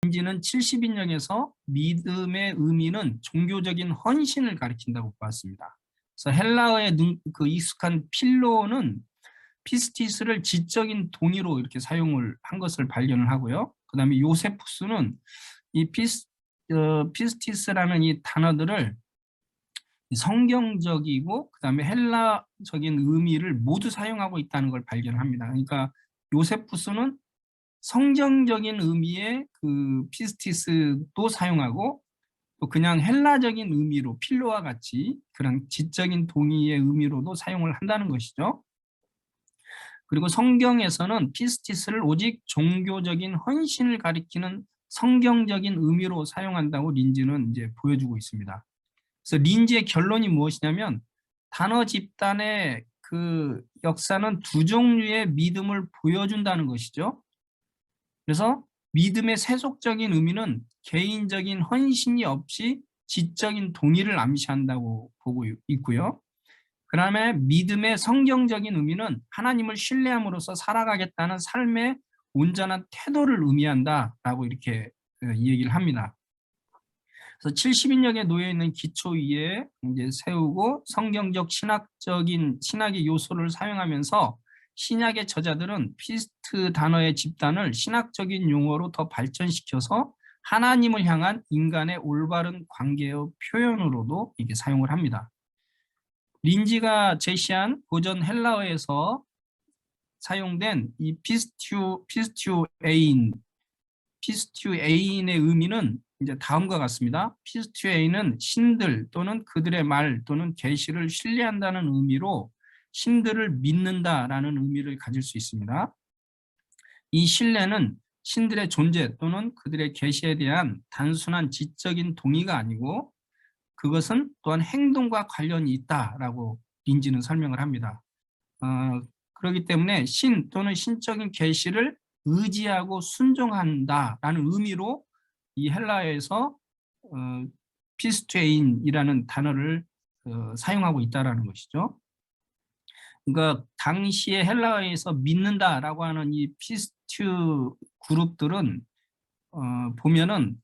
린지는 70인역에서 믿음의 의미는 종교적인 헌신을 가리킨다고 보았습니다. 그래서 헬라어의 그 익숙한 필로는 피스티스를 지적인 동의로 이렇게 사용을 한 것을 발견을 하고요. 그 다음에 요세푸스는 이 피스티스라는 이 단어들을 성경적이고 그 다음에 헬라적인 의미를 모두 사용하고 있다는 걸 발견합니다. 그러니까 요세푸스는 성경적인 의미의 그 피스티스도 사용하고 또 그냥 헬라적인 의미로 필로와 같이 그런 지적인 동의의 의미로도 사용을 한다는 것이죠. 그리고 성경에서는 피스티스를 오직 종교적인 헌신을 가리키는 성경적인 의미로 사용한다고 린지는 이제 보여주고 있습니다. 그래서 린지의 결론이 무엇이냐면 단어 집단의 그 역사는 두 종류의 믿음을 보여준다는 것이죠. 그래서 믿음의 세속적인 의미는 개인적인 헌신이 없이 지적인 동의를 암시한다고 보고 있고요. 그 다음에 믿음의 성경적인 의미는 하나님을 신뢰함으로써 살아가겠다는 삶의 온전한 태도를 의미한다라고 이렇게 이 얘기를 합니다. 그래서 70인역에 놓여 있는 기초 위에 이제 세우고 성경적 신학의 요소를 사용하면서 신약의 저자들은 피스트 단어의 집단을 신학적인 용어로 더 발전시켜서 하나님을 향한 인간의 올바른 관계의 표현으로도 이게 사용을 합니다. 린지가 제시한 고전 헬라어에서 사용된 이 피스튜에인의 의미는 이제 다음과 같습니다. 피스튜에인은 신들 또는 그들의 말 또는 계시를 신뢰한다는 의미로 신들을 믿는다라는 의미를 가질 수 있습니다. 이 신뢰는 신들의 존재 또는 그들의 계시에 대한 단순한 지적인 동의가 아니고 그것은 또한 행동과 관련이 있다라고 린지는 설명을 합니다. 그렇기 때문에 신 또는 신적인 계시를 의지하고 순종한다라는 의미로 이 헬라어에서 피스투에인이라는 단어를 사용하고 있다라는 것이죠. 그러니까 당시에 헬라어에서 믿는다라고 하는 이 피스투 그룹들은 보면은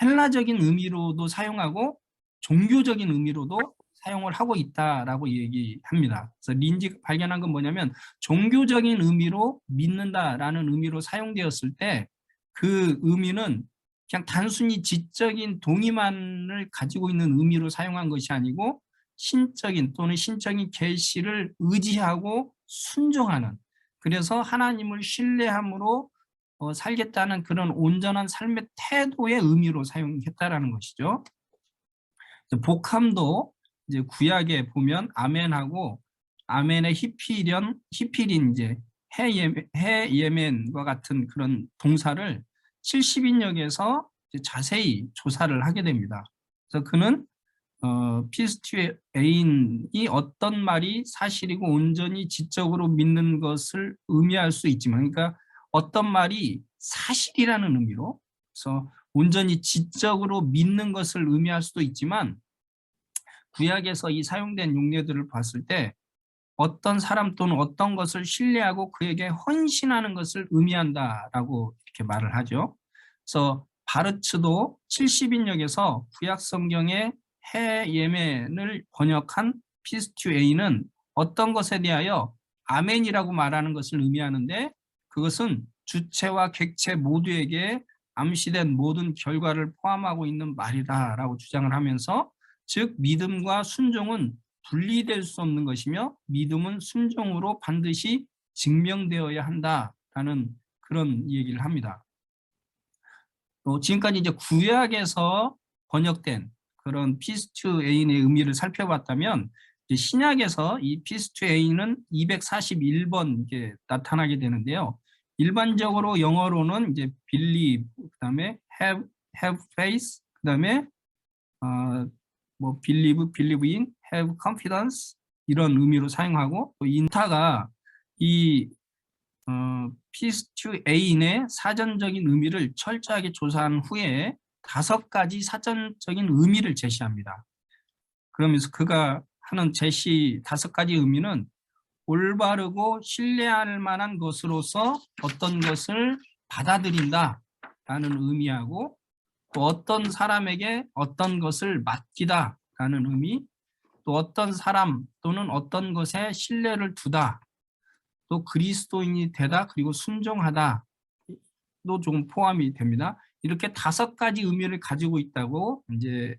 헬라적인 의미로도 사용하고 종교적인 의미로도 사용을 하고 있다라고 얘기합니다. 그래서 린지 발견한 건 뭐냐면 종교적인 의미로 믿는다라는 의미로 사용되었을 때 그 의미는 그냥 단순히 지적인 동의만을 가지고 있는 의미로 사용한 것이 아니고 신적인 또는 신적인 계시를 의지하고 순종하는, 그래서 하나님을 신뢰함으로 살겠다는 그런 온전한 삶의 태도의 의미로 사용했다라는 것이죠. 복함도 이제 구약에 보면 아멘하고 아멘의 히필인 이제 해예멘과 같은 그런 동사를 70인역에서 자세히 조사를 하게 됩니다. 그래서 그는 피스투에인이 어떤 말이 사실이고 온전히 지적으로 믿는 것을 의미할 수 있지만, 그러니까 어떤 말이 사실이라는 의미로, 그래서 온전히 지적으로 믿는 것을 의미할 수도 있지만 구약에서 이 사용된 용례들을 봤을 때 어떤 사람 또는 어떤 것을 신뢰하고 그에게 헌신하는 것을 의미한다라고 이렇게 말을 하죠. 그래서 바르츠도 70인역에서 구약 성경의 해예멘을 번역한 피스투에인은 어떤 것에 대하여 아멘이라고 말하는 것을 의미하는데 그것은 주체와 객체 모두에게 암시된 모든 결과를 포함하고 있는 말이다라고 주장을 하면서, 즉 믿음과 순종은 분리될 수 없는 것이며 믿음은 순종으로 반드시 증명되어야 한다라는 그런 얘기를 합니다. 지금까지 이제 구약에서 번역된 그런 피스투에인의 의미를 살펴봤다면 신약에서 이 피스투에인은 241번 이게 나타나게 되는데요. 일반적으로 영어로는 이제 believe, 그다음에 have faith, 그다음에 뭐 believe in, have confidence 이런 의미로 사용하고, 또 인타가 이 피스투에인의 사전적인 의미를 철저하게 조사한 후에 5가지 사전적인 의미를 제시합니다. 그러면서 그가 하는 제시 5가지 의미는 올바르고 신뢰할 만한 것으로서 어떤 것을 받아들인다, 의미하고 또 어떤 사람에게 어떤 것을 맡기다라는 의미, 또 어떤 사람 또는 어떤 것에 신뢰를 두다, 또 그리스도인이 되다, 그리고 순종하다도 조금 포함이 됩니다. 이렇게 5가지 의미를 가지고 있다고 이제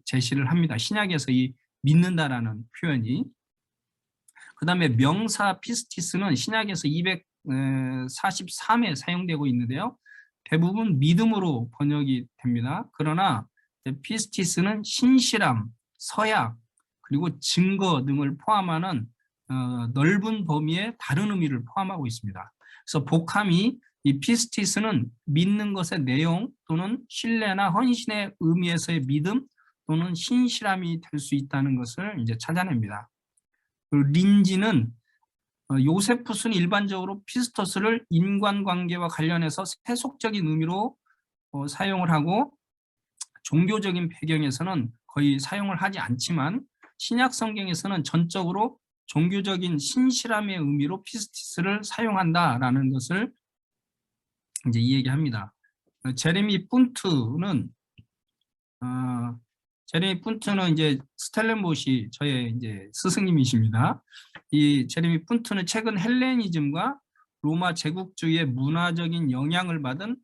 제시를 합니다. 신약에서 이 믿는다라는 표현이. 그다음에 명사 피스티스는 신약에서 243회 사용되고 있는데요. 대부분 믿음으로 번역이 됩니다. 그러나 피스티스는 신실함, 서약, 그리고 증거 등을 포함하는 넓은 범위의 다른 의미를 포함하고 있습니다. 그래서 복함이 이 피스티스는 믿는 것의 내용 또는 신뢰나 헌신의 의미에서의 믿음 또는 신실함이 될 수 있다는 것을 이제 찾아냅니다. 린지는 요세푸스는 일반적으로 피스토스를 인간관계와 관련해서 세속적인 의미로 사용을 하고 종교적인 배경에서는 거의 사용을 하지 않지만 신약 성경에서는 전적으로 종교적인 신실함의 의미로 피스티스를 사용한다라는 것을 이제 이야기합니다. 제레미 푼트는 이제 스텔렌보시 저의 이제 스승님이십니다. 이 제레미 푼트는 최근 헬레니즘과 로마 제국주의의 문화적인 영향을 받은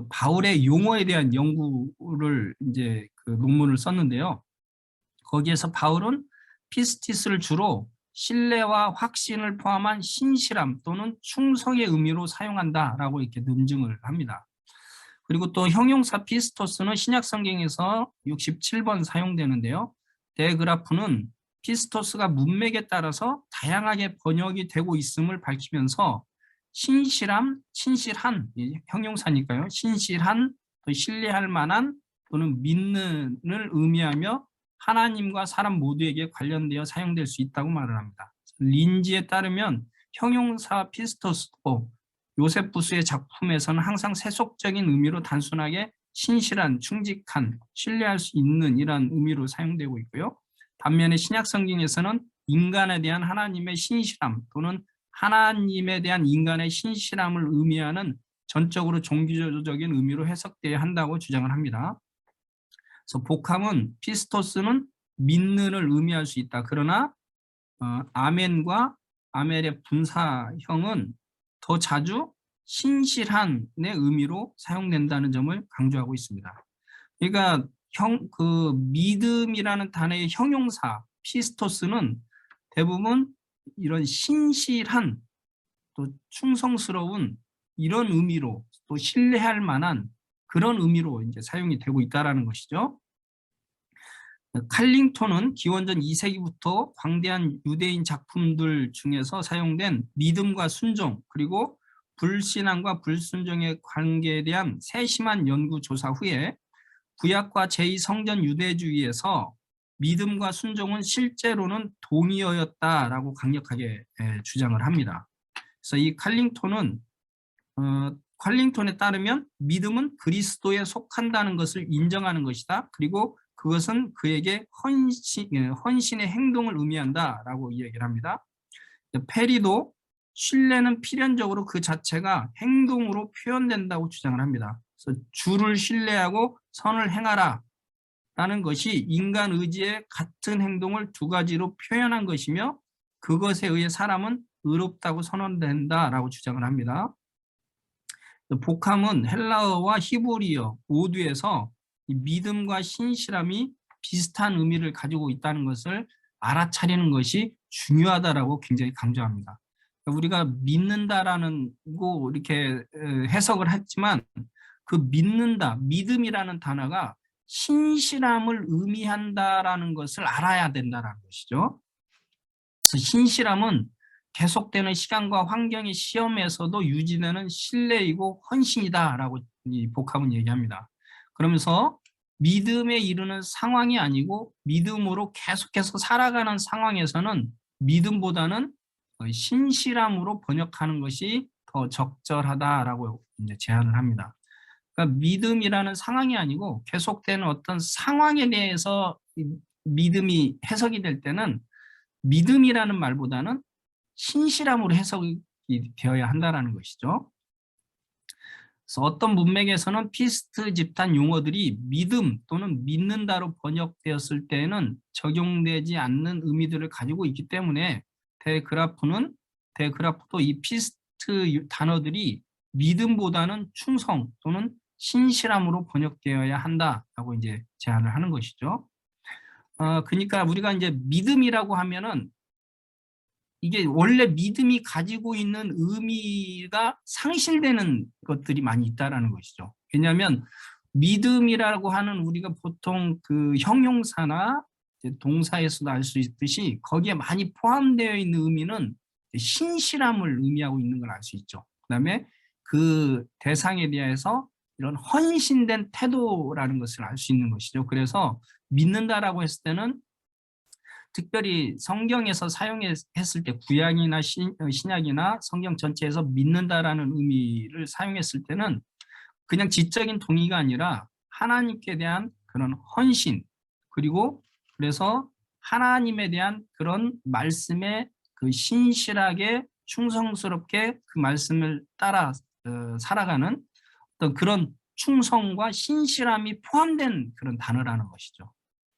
바울의 용어에 대한 연구를 이제 그 논문을 썼는데요. 거기에서 바울은 피스티스를 주로 신뢰와 확신을 포함한 신실함 또는 충성의 의미로 사용한다라고 이렇게 논증을 합니다. 그리고 또 형용사 피스토스는 신약 성경에서 67번 사용되는데요. 데그라프는 피스토스가 문맥에 따라서 다양하게 번역이 되고 있음을 밝히면서 신실함, 신실한, 형용사니까요. 신실한, 또 신뢰할 만한 또는 믿는을 의미하며 하나님과 사람 모두에게 관련되어 사용될 수 있다고 말을 합니다. 린지에 따르면 형용사 피스토스도 요세푸스의 작품에서는 항상 세속적인 의미로 단순하게 신실한, 충직한, 신뢰할 수 있는 이런 의미로 사용되고 있고요. 반면에 신약 성경에서는 인간에 대한 하나님의 신실함 또는 하나님에 대한 인간의 신실함을 의미하는 전적으로 종교적인 의미로 해석되어야 한다고 주장을 합니다. 그래서 복함은 피스토스는 믿는을 의미할 수 있다. 그러나 아멘과 아멜의 분사형은 더 자주 신실한의 의미로 사용된다는 점을 강조하고 있습니다. 그러니까 믿음이라는 단어의 형용사 피스토스는 대부분 이런 신실한 또 충성스러운 이런 의미로 또 신뢰할 만한 그런 의미로 이제 사용이 되고 있다는 것이죠. 칼링턴은 기원전 2세기부터 광대한 유대인 작품들 중에서 사용된 믿음과 순종 그리고 불신앙과 불순종의 관계에 대한 세심한 연구 조사 후에 구약과 제2성전 유대주의에서 믿음과 순종은 실제로는 동의어였다라고 강력하게 주장을 합니다. 그래서 이 칼링턴에 따르면 믿음은 그리스도에 속한다는 것을 인정하는 것이다. 그리고 그것은 그에게 헌신의 행동을 의미한다라고 이야기를 합니다. 페리도 신뢰는 필연적으로 그 자체가 행동으로 표현된다고 주장을 합니다. 그래서 주를 신뢰하고 선을 행하라 라는 것이 인간 의지의 같은 행동을 두 가지로 표현한 것이며 그것에 의해 사람은 의롭다고 선언된다라고 주장을 합니다. 복함은 헬라어와 히브리어 모두에서 믿음과 신실함이 비슷한 의미를 가지고 있다는 것을 알아차리는 것이 중요하다라고 굉장히 강조합니다. 우리가 믿는다라는 거 이렇게 해석을 했지만 그 믿는다, 믿음이라는 단어가 신실함을 의미한다라는 것을 알아야 된다는 것이죠. 그래서 신실함은 계속되는 시간과 환경의 시험에서도 유지되는 신뢰이고 헌신이다라고 이 복합은 얘기합니다. 그러면서 믿음에 이르는 상황이 아니고 믿음으로 계속해서 살아가는 상황에서는 믿음보다는 신실함으로 번역하는 것이 더 적절하다라고 이제 제안을 합니다. 그러니까 믿음이라는 상황이 아니고 계속되는 어떤 상황에 대해서 믿음이 해석이 될 때는 믿음이라는 말보다는 신실함으로 해석이 되어야 한다는 것이죠. 그래서 어떤 문맥에서는 피스트 집단 용어들이 믿음 또는 믿는다로 번역되었을 때에는 적용되지 않는 의미들을 가지고 있기 때문에 대그라프도 이 피스트 단어들이 믿음보다는 충성 또는 신실함으로 번역되어야 한다라고 이제 제안을 하는 것이죠. 그러니까 우리가 이제 믿음이라고 하면은 이게 원래 믿음이 가지고 있는 의미가 상실되는 것들이 많이 있다라는 것이죠. 왜냐하면 믿음이라고 하는 우리가 보통 그 형용사나 동사에서도 알 수 있듯이 거기에 많이 포함되어 있는 의미는 신실함을 의미하고 있는 걸 알 수 있죠. 그다음에 그 대상에 대해서 이런 헌신된 태도라는 것을 알 수 있는 것이죠. 그래서 믿는다라고 했을 때는 특별히 성경에서 사용했을 때 구약이나 신약이나 성경 전체에서 믿는다라는 의미를 사용했을 때는 그냥 지적인 동의가 아니라 하나님께 대한 그런 헌신, 그리고 그래서 하나님에 대한 그런 말씀에 그 신실하게 충성스럽게 그 말씀을 따라 살아가는 어떤 그런 충성과 신실함이 포함된 그런 단어라는 것이죠.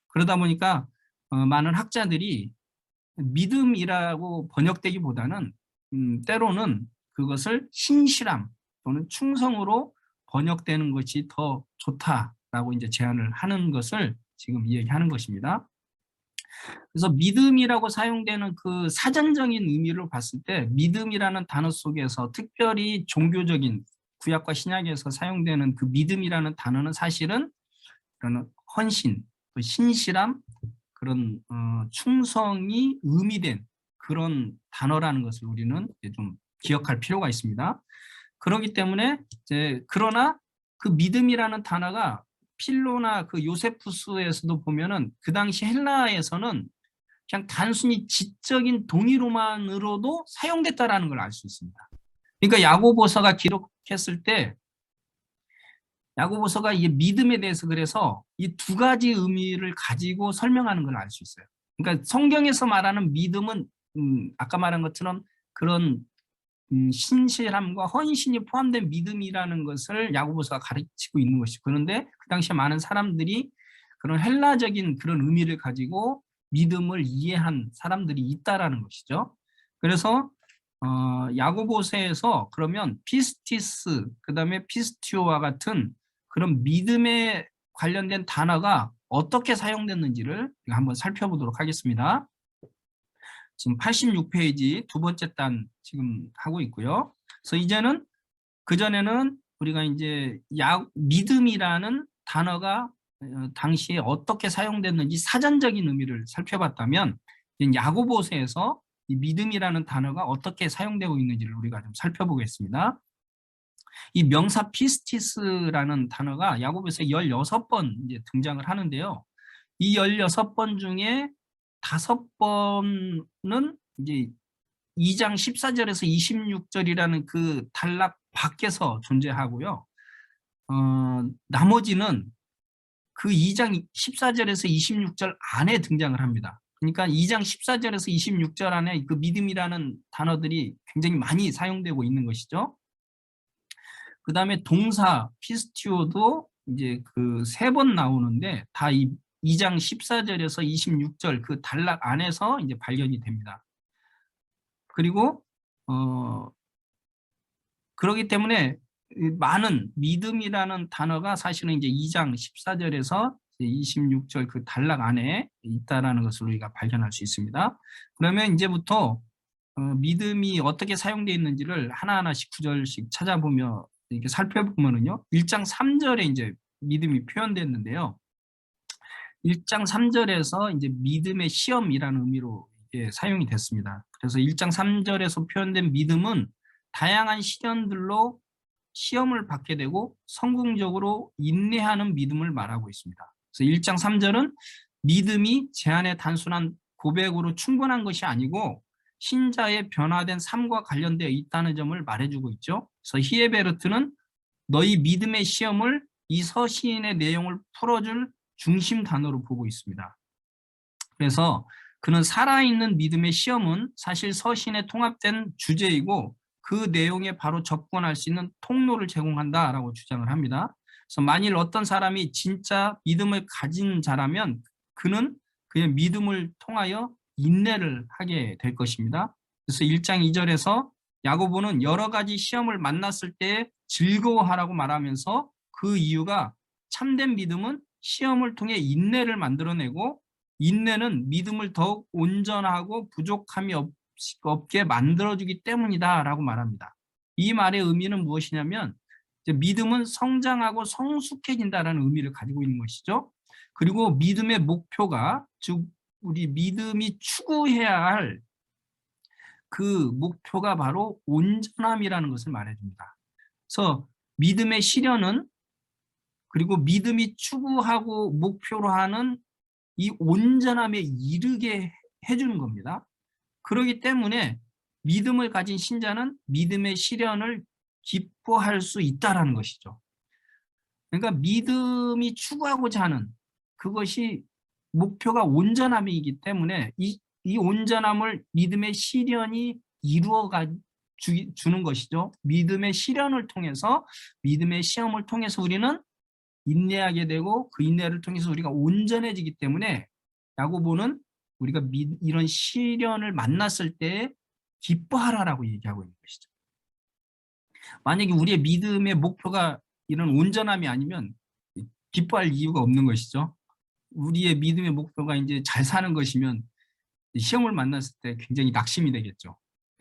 그러다 보니까 많은 학자들이 믿음이라고 번역되기보다는 때로는 그것을 신실함 또는 충성으로 번역되는 것이 더 좋다라고 이제 제안을 하는 것을 지금 이야기하는 것입니다. 그래서 믿음이라고 사용되는 그 사전적인 의미를 봤을 때 믿음이라는 단어 속에서 특별히 종교적인 구약과 신약에서 사용되는 그 믿음이라는 단어는 사실은 그런 헌신, 또 신실함, 그런 충성이 의미된 그런 단어라는 것을 우리는 좀 기억할 필요가 있습니다. 그렇기 때문에 그러나 그 믿음이라는 단어가 필로나 그 요세푸스에서도 보면은 그 당시 헬라에서는 그냥 단순히 지적인 동의로만으로도 사용됐다라는 걸 알 수 있습니다. 그러니까 야고보서가 기록했을 때 야고보서가 이 믿음에 대해서 그래서 이 두 가지 의미를 가지고 설명하는 걸 알 수 있어요. 그러니까 성경에서 말하는 믿음은 아까 말한 것처럼 그런 신실함과 헌신이 포함된 믿음이라는 것을 야고보서가 가르치고 있는 것이고, 그런데 그 당시에 많은 사람들이 그런 헬라적인 그런 의미를 가지고 믿음을 이해한 사람들이 있다라는 것이죠. 그래서 야고보서에서 그러면 피스티스, 그다음에 피스티오와 같은 그런 믿음에 관련된 단어가 어떻게 사용됐는지를 한번 살펴보도록 하겠습니다. 지금 86페이지 두 번째 단 지금 하고 있고요. 그래서 이제는 그전에는 우리가 이제 믿음이라는 단어가 당시에 어떻게 사용됐는지 사전적인 의미를 살펴봤다면 야고보서에서 이 믿음이라는 단어가 어떻게 사용되고 있는지를 우리가 좀 살펴보겠습니다. 이 명사 피스티스라는 단어가 야고보서 16번 이제 등장을 하는데요. 이 16번 중에 5번은 이제 2장 14절에서 26절이라는 그 단락 밖에서 존재하고요. 나머지는 그 2장 14절에서 26절 안에 등장을 합니다. 그러니까 2장 14절에서 26절 안에 그 믿음이라는 단어들이 굉장히 많이 사용되고 있는 것이죠. 그 다음에 동사 피스티오도 이제 그 3번 나오는데 다 이 2장 14절에서 26절 그 단락 안에서 이제 발견이 됩니다. 그리고 그렇기 때문에 많은 믿음이라는 단어가 사실은 이제 2장 14절에서 26절 그 단락 안에 있다라는 것을 우리가 발견할 수 있습니다. 그러면 이제부터 믿음이 어떻게 사용되어 있는지를 하나하나씩 구절씩 찾아보며 이렇게 살펴보면은요. 1장 3절에 이제 믿음이 표현됐는데요. 1장 3절에서 이제 믿음의 시험이라는 의미로 사용이 됐습니다. 그래서 1장 3절에서 표현된 믿음은 다양한 시련들로 시험을 받게 되고 성공적으로 인내하는 믿음을 말하고 있습니다. 그래서 1장 3절은 믿음이 제안의 단순한 고백으로 충분한 것이 아니고 신자의 변화된 삶과 관련되어 있다는 점을 말해주고 있죠. 그래서 히에베르트는 너희 믿음의 시험을 이 서신의 내용을 풀어줄 중심 단어로 보고 있습니다. 그래서 그는 살아있는 믿음의 시험은 사실 서신에 통합된 주제이고 그 내용에 바로 접근할 수 있는 통로를 제공한다라고 주장을 합니다. 그래서 만일 어떤 사람이 진짜 믿음을 가진 자라면 그는 그의 믿음을 통하여 인내를 하게 될 것입니다. 그래서 1장 2절에서 야고보는 여러 가지 시험을 만났을 때 즐거워하라고 말하면서 그 이유가 참된 믿음은 시험을 통해 인내를 만들어내고 인내는 믿음을 더욱 온전하고 부족함이 없게 만들어주기 때문이다라고 말합니다. 이 말의 의미는 무엇이냐면 이제 믿음은 성장하고 성숙해진다라는 의미를 가지고 있는 것이죠. 그리고 믿음의 목표가 즉 우리 믿음이 추구해야 할 그 목표가 바로 온전함이라는 것을 말해줍니다. 그래서 믿음의 실현은 그리고 믿음이 추구하고 목표로 하는 이 온전함에 이르게 해주는 겁니다. 그렇기 때문에 믿음을 가진 신자는 믿음의 실현을 기뻐할 수 있다는 것이죠. 그러니까 믿음이 추구하고자 하는 그것이 목표가 온전함이기 때문에 이 온전함을 믿음의 실현이 이루어 주는 것이죠. 믿음의 실현을 통해서 믿음의 시험을 통해서 우리는 인내하게 되고 그 인내를 통해서 우리가 온전해지기 때문에 야고보는 우리가 이런 시련을 만났을 때 기뻐하라라고 얘기하고 있는 것이죠. 만약에 우리의 믿음의 목표가 이런 온전함이 아니면 기뻐할 이유가 없는 것이죠. 우리의 믿음의 목표가 이제 잘 사는 것이면 시험을 만났을 때 굉장히 낙심이 되겠죠.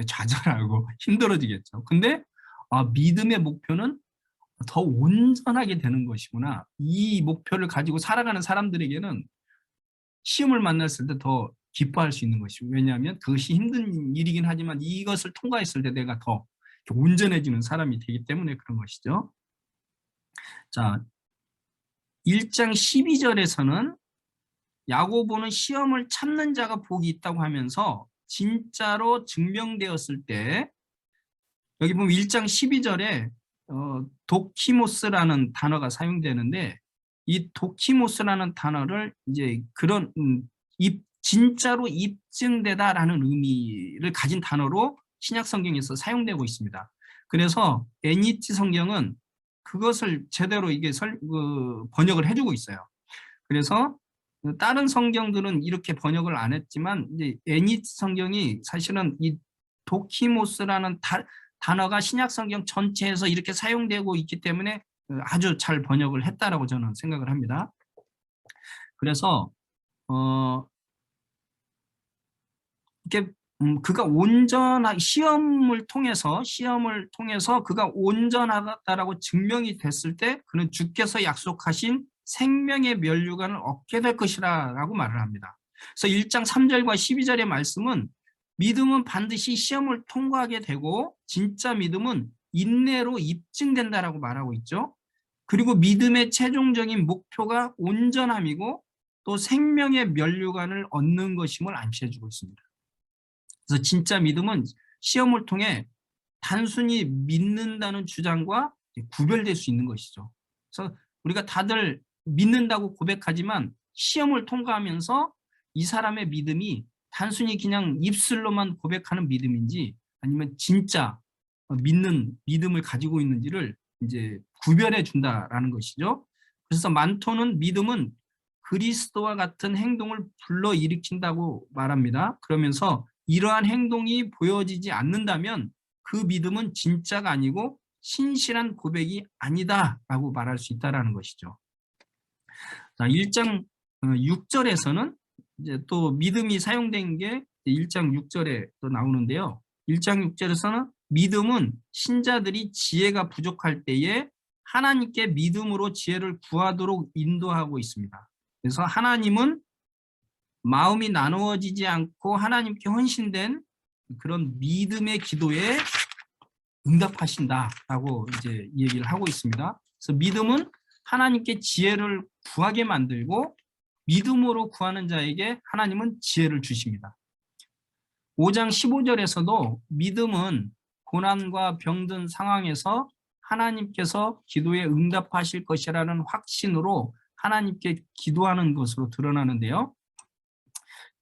좌절하고 힘들어지겠죠. 근데 믿음의 목표는 더 온전하게 되는 것이구나. 이 목표를 가지고 살아가는 사람들에게는 시험을 만났을 때 더 기뻐할 수 있는 것이고 왜냐하면 그것이 힘든 일이긴 하지만 이것을 통과했을 때 내가 더 온전해지는 사람이 되기 때문에 그런 것이죠. 자, 1장 12절에서는 야고보는 시험을 참는 자가 복이 있다고 하면서 진짜로 증명되었을 때 여기 보면 1장 12절에 도키모스라는 단어가 사용되는데 이 도키모스라는 단어를 이제 그런 진짜로 입증되다라는 의미를 가진 단어로 신약 성경에서 사용되고 있습니다. 그래서 NET 성경은 그것을 제대로 이게 번역을 해주고 있어요. 그래서 다른 성경들은 이렇게 번역을 안 했지만 이제 NET 성경이 사실은 이 도키모스라는 단어가 신약 성경 전체에서 이렇게 사용되고 있기 때문에 아주 잘 번역을 했다라고 저는 생각을 합니다. 그래서 이렇게 그가 시험을 통해서 그가 온전하다라고 증명이 됐을 때 그는 주께서 약속하신 생명의 면류관을 얻게 될 것이라고 말을 합니다. 그래서 1장 3절과 12절의 말씀은 믿음은 반드시 시험을 통과하게 되고 진짜 믿음은 인내로 입증된다라고 말하고 있죠. 그리고 믿음의 최종적인 목표가 온전함이고 또 생명의 면류관을 얻는 것임을 암시해주고 있습니다. 그래서 진짜 믿음은 시험을 통해 단순히 믿는다는 주장과 구별될 수 있는 것이죠. 그래서 우리가 다들 믿는다고 고백하지만 시험을 통과하면서 이 사람의 믿음이 단순히 그냥 입술로만 고백하는 믿음인지 아니면 진짜 믿는 믿음을 가지고 있는지를 이제 구별해 준다라는 것이죠. 그래서 만토는 믿음은 그리스도와 같은 행동을 불러일으킨다고 말합니다. 그러면서 이러한 행동이 보여지지 않는다면 그 믿음은 진짜가 아니고 신실한 고백이 아니다라고 말할 수 있다라는 것이죠. 자, 1장 6절에서는 이제 또 믿음이 사용된 게 1장 6절에 또 나오는데요. 1장 6절에서는 믿음은 신자들이 지혜가 부족할 때에 하나님께 믿음으로 지혜를 구하도록 인도하고 있습니다. 그래서 하나님은 마음이 나누어지지 않고 하나님께 헌신된 그런 믿음의 기도에 응답하신다라고 이제 얘기를 하고 있습니다. 그래서 믿음은 하나님께 지혜를 구하게 만들고 믿음으로 구하는 자에게 하나님은 지혜를 주십니다. 5장 15절에서도 믿음은 고난과 병든 상황에서 하나님께서 기도에 응답하실 것이라는 확신으로 하나님께 기도하는 것으로 드러나는데요.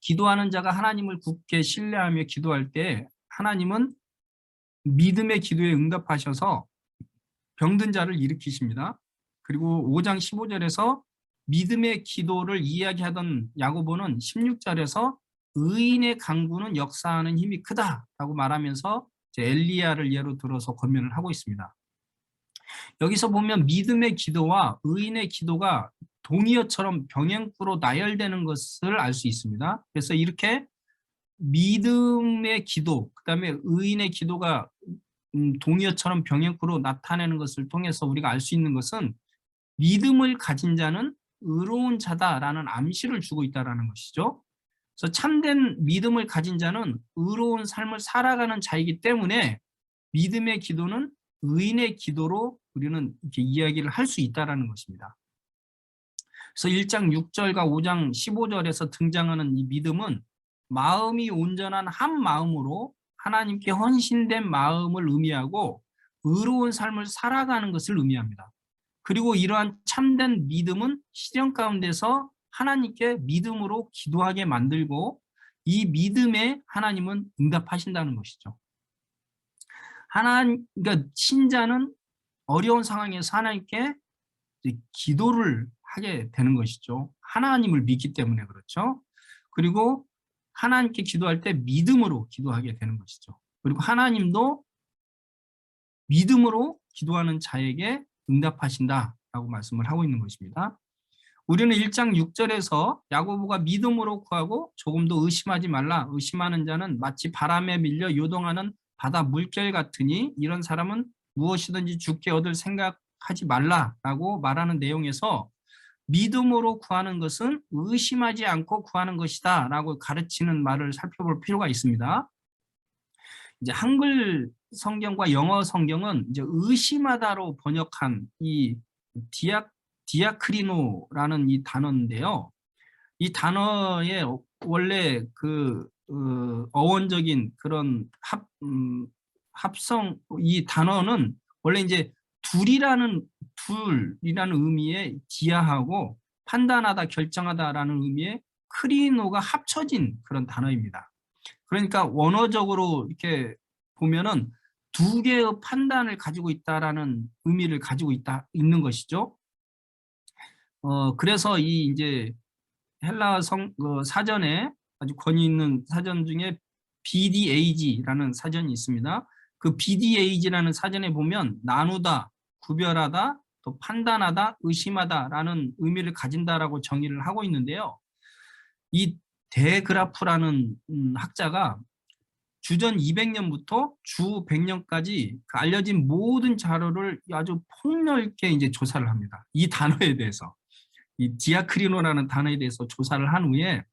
기도하는 자가 하나님을 굳게 신뢰하며 기도할 때 하나님은 믿음의 기도에 응답하셔서 병든 자를 일으키십니다. 그리고 5장 15절에서 믿음의 기도를 이야기하던 야고보는 16절에서 의인의 강구는 역사하는 힘이 크다라고 말하면서 엘리야를 예로 들어서 권면을 하고 있습니다. 여기서 보면 믿음의 기도와 의인의 기도가 동의어처럼 병행구로 나열되는 것을 알 수 있습니다. 그래서 이렇게 믿음의 기도, 그다음에 의인의 기도가 동의어처럼 병행구로 나타내는 것을 통해서 우리가 알 수 있는 것은 믿음을 가진 자는 의로운 자다라는 암시를 주고 있다는 것이죠. 그래서 참된 믿음을 가진 자는 의로운 삶을 살아가는 자이기 때문에 믿음의 기도는 의인의 기도로 우리는 이렇게 이야기를 할 수 있다는 것입니다. 그래서 1장 6절과 5장 15절에서 등장하는 이 믿음은 마음이 온전한 한 마음으로 하나님께 헌신된 마음을 의미하고 의로운 삶을 살아가는 것을 의미합니다. 그리고 이러한 참된 믿음은 시련 가운데서 하나님께 믿음으로 기도하게 만들고 이 믿음에 하나님은 응답하신다는 것이죠. 그러니까 신자는 어려운 상황에서 하나님께 기도를 하게 되는 것이죠. 하나님을 믿기 때문에 그렇죠. 그리고 하나님께 기도할 때 믿음으로 기도하게 되는 것이죠. 그리고 하나님도 믿음으로 기도하는 자에게 응답하신다라고 말씀을 하고 있는 것입니다. 우리는 1장 6절에서 야고보가 믿음으로 구하고 조금도 의심하지 말라. 의심하는 자는 마치 바람에 밀려 요동하는 바다 물결 같으니 이런 사람은 무엇이든지 죽게 얻을 생각하지 말라라고 말하는 내용에서 믿음으로 구하는 것은 의심하지 않고 구하는 것이다 라고 가르치는 말을 살펴볼 필요가 있습니다. 이제 한글 성경과 영어 성경은 이제 의심하다로 번역한 이 디아크리노라는 이 단어인데요. 이 단어의 원래 그 어원적인 그런 합성, 이 단어는 원래 이제 둘이라는 의미의 디아하고 판단하다, 결정하다라는 의미의 크리노가 합쳐진 그런 단어입니다. 그러니까 원어적으로 이렇게 보면은 두 개의 판단을 가지고 있다라는 의미를 가지고 있는 것이죠. 그래서 이 이제 헬라 사전에 아주 권위 있는 사전 중에 BDAG라는 사전이 있습니다. 그 BDAG라는 사전에 보면 나누다, 구별하다, 또 판단하다, 의심하다라는 의미를 가진다라고 정의를 하고 있는데요. 이 데그라프라는 학자가 주전 200년부터 주 100년까지 그 알려진 모든 자료를 아주 폭넓게 이제 조사를 합니다. 이 단어에 대해서. 이 디아크리노라는 단어에 대해서 조사를 한 후에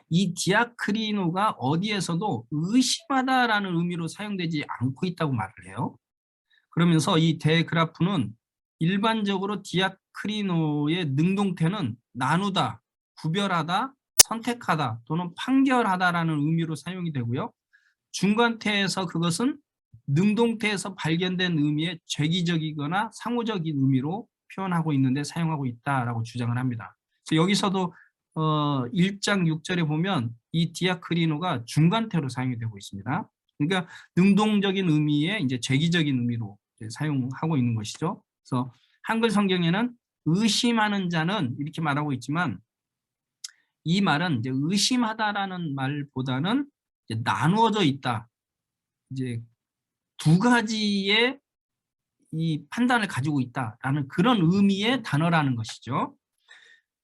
이 디아크리노가 어디에서도 의심하다라는 의미로 사용되지 않고 있다고 말을 해요. 그러면서 이 데그라프는 일반적으로 디아크리노의 능동태는 나누다, 구별하다, 선택하다 또는 판결하다라는 의미로 사용이 되고요. 중간태에서 그것은 능동태에서 발견된 의미의 죄기적이거나 상호적인 의미로 표현하고 있는데 사용하고 있다라고 주장을 합니다. 그래서 여기서도 1장 6절에 보면 이 디아크리노가 중간태로 사용이 되고 있습니다. 그러니까 능동적인 의미의 이제 죄기적인 의미로 이제 사용하고 있는 것이죠. 그래서 한글 성경에는 의심하는 자는 이렇게 말하고 있지만 이 말은 이제 의심하다라는 말보다는 이제 나누어져 있다. 이제 두 가지의 이 판단을 가지고 있다라는 그런 의미의 단어라는 것이죠.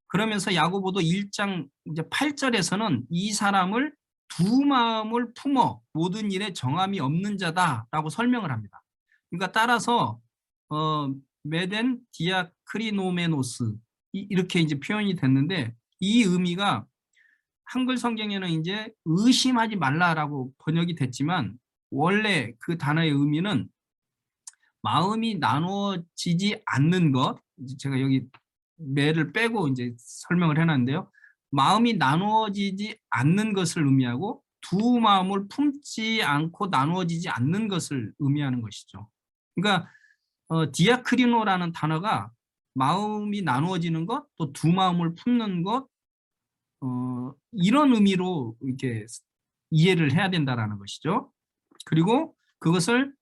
그러면서 야고보도 1장 이제 8절에서는 이 사람을 두 마음을 품어 모든 일에 정함이 없는 자다라고 설명을 합니다. 그러니까 따라서 메덴 디아크리노메노스 이렇게 이제 표현이 됐는데 이 의미가 한글 성경에는 이제 의심하지 말라라고 번역이 됐지만 원래 그 단어의 의미는 마음이 나누어지지 않는 것, 제가 여기 매를 빼고 이제 설명을 해놨는데요. 마음이 나누어지지 않는 것을 의미하고 두 마음을 품지 않고 나누어지지 않는 것을 의미하는 것이죠. 그러니까 디아크리노라는 단어가 마음이 나누어지는 것, 또 두 마음을 품는 것, 이런 의미로 이렇게 이해를 해야 된다라는 것이죠. 그리고 그것을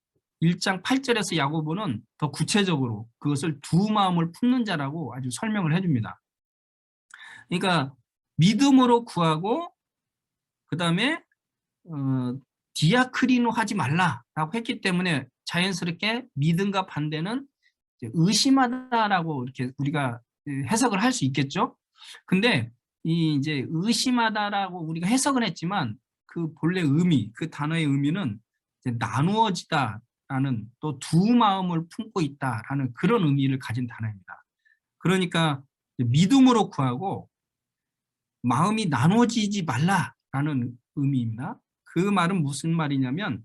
1장 8절에서 야고보는 더 구체적으로 그것을 두 마음을 품는 자라고 아주 설명을 해줍니다. 그러니까 믿음으로 구하고 그다음에 디아크리노 하지 말라라고 했기 때문에 자연스럽게 믿음과 반대는 의심하다라고 이렇게 우리가 해석을 할 수 있겠죠. 근데 이 이제 의심하다라고 우리가 해석을 했지만 그 본래 의미, 그 단어의 의미는 이제 나누어지다라는 또 두 마음을 품고 있다라는 그런 의미를 가진 단어입니다. 그러니까 믿음으로 구하고 마음이 나누어지지 말라라는 의미입니다. 그 말은 무슨 말이냐면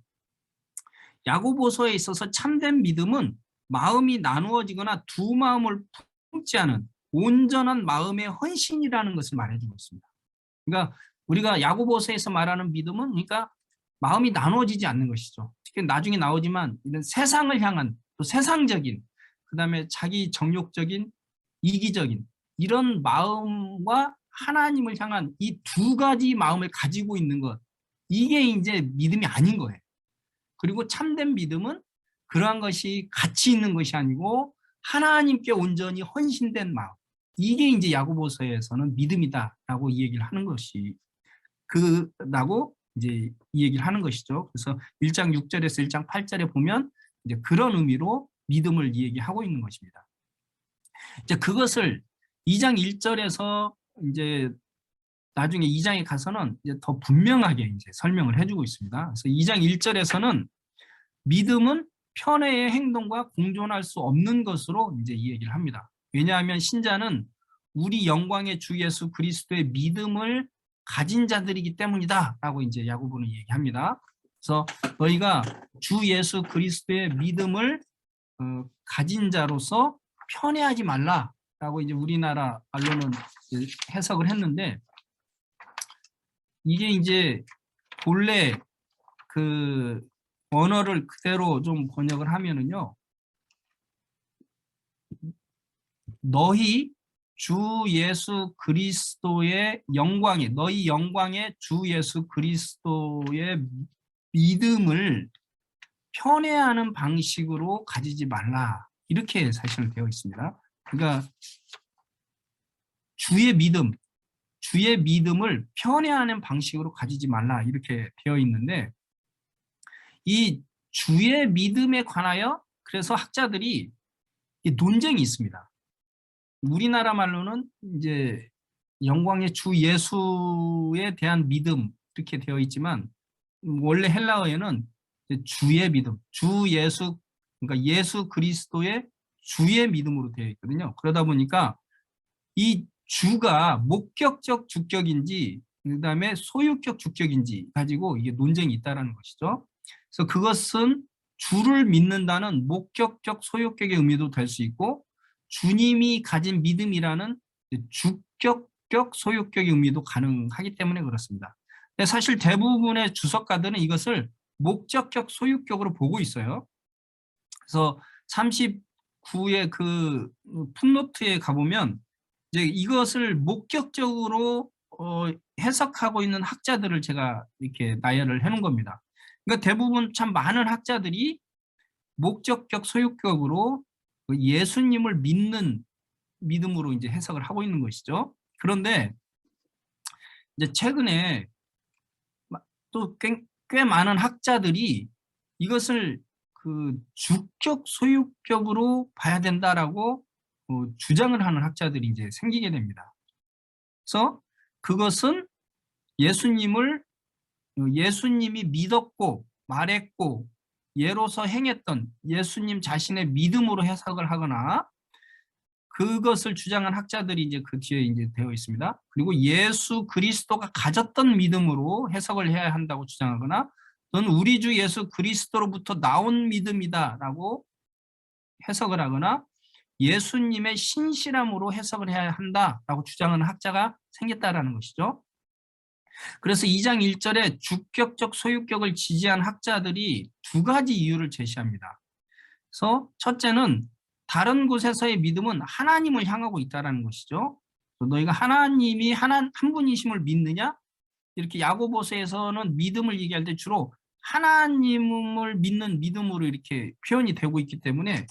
야고보서에 있어서 참된 믿음은 마음이 나누어지거나 두 마음을 품지 않은 온전한 마음의 헌신이라는 것을 말해주고 있습니다. 그러니까 우리가 야고보서에서 말하는 믿음은 그러니까 마음이 나누어지지 않는 것이죠. 특히 나중에 나오지만 이런 세상을 향한 또 세상적인 그다음에 자기 정욕적인 이기적인 이런 마음과 하나님을 향한 이 두 가지 마음을 가지고 있는 것 이게 이제 믿음이 아닌 거예요. 그리고 참된 믿음은 그러한 것이 같이 있는 것이 아니고 하나님께 온전히 헌신된 마음 이게 이제 야고보서에서는 믿음이다라고 이 얘기를 하는 것이 그라고 이제 이 얘기를 하는 것이죠. 그래서 1장 6절에서 1장 8절에 보면 이제 그런 의미로 믿음을 얘기하고 있는 것입니다. 이제 그것을 2장 1절에서 이제 나중에 2장에 가서는 이제 더 분명하게 이제 설명을 해주고 있습니다. 그래서 2장 1절에서는 믿음은 편애의 행동과 공존할 수 없는 것으로 이제 이 얘기를 합니다. 왜냐하면 신자는 우리 영광의 주 예수 그리스도의 믿음을 가진 자들이기 때문이다라고 이제 야고보는 얘기합니다. 그래서 너희가 주 예수 그리스도의 믿음을 가진 자로서 편애하지 말라라고 이제 우리나라 말로는 해석을 했는데 이게 이제 본래 그 언어를 그대로 좀 번역을 하면은요. 너희 주 예수 그리스도의 영광에 너희 영광의 주 예수 그리스도의 믿음을 편애하는 방식으로 가지지 말라. 이렇게 사실 되어 있습니다. 그러니까 주의 믿음을 편애하는 방식으로 가지지 말라. 이렇게 되어 있는데 이 주의 믿음에 관하여 그래서 학자들이 논쟁이 있습니다. 우리나라 말로는 이제 영광의 주 예수에 대한 믿음 이렇게 되어 있지만 원래 헬라어에는 주의 믿음, 주 예수 그러니까 예수 그리스도의 주의 믿음으로 되어 있거든요. 그러다 보니까 이 주가 목격적 주격인지 그다음에 소유격 주격인지 가지고 이게 논쟁이 있다라는 것이죠. 그래서 그것은 주를 믿는다는 목격적 소유격의 의미도 될 수 있고 주님이 가진 믿음이라는 주격적 소유격의 의미도 가능하기 때문에 그렇습니다. 근데 사실 대부분의 주석가들은 이것을 목적격 소유격으로 보고 있어요. 그래서 39의 그 풋노트에 가보면 이제 이것을 목격적으로 해석하고 있는 학자들을 제가 이렇게 나열을 해놓은 겁니다. 그러니까 대부분 참 많은 학자들이 목적격 소유격으로 예수님을 믿는 믿음으로 이제 해석을 하고 있는 것이죠. 그런데 이제 최근에 또 꽤 많은 학자들이 이것을 그 주격 소유격으로 봐야 된다라고 주장을 하는 학자들이 이제 생기게 됩니다. 그래서 그것은 예수님이 믿었고 말했고 예로서 행했던 예수님 자신의 믿음으로 해석을 하거나 그것을 주장한 학자들이 이제 그 뒤에 이제 되어 있습니다. 그리고 예수 그리스도가 가졌던 믿음으로 해석을 해야 한다고 주장하거나 또는 우리 주 예수 그리스도로부터 나온 믿음이다라고 해석을 하거나 예수님의 신실함으로 해석을 해야 한다라고 주장하는 학자가 생겼다라는 것이죠. 그래서 2장 1절에 주격적 소유격을 지지한 학자들이 두 가지 이유를 제시합니다. 그래서 첫째는 다른 곳에서의 믿음은 하나님을 향하고 있다는 것이죠. 너희가 하나님이 한 분이심을 믿느냐? 이렇게 야고보서에서는 믿음을 얘기할 때 주로 하나님을 믿는 믿음으로 이렇게 표현이 되고 있기 때문에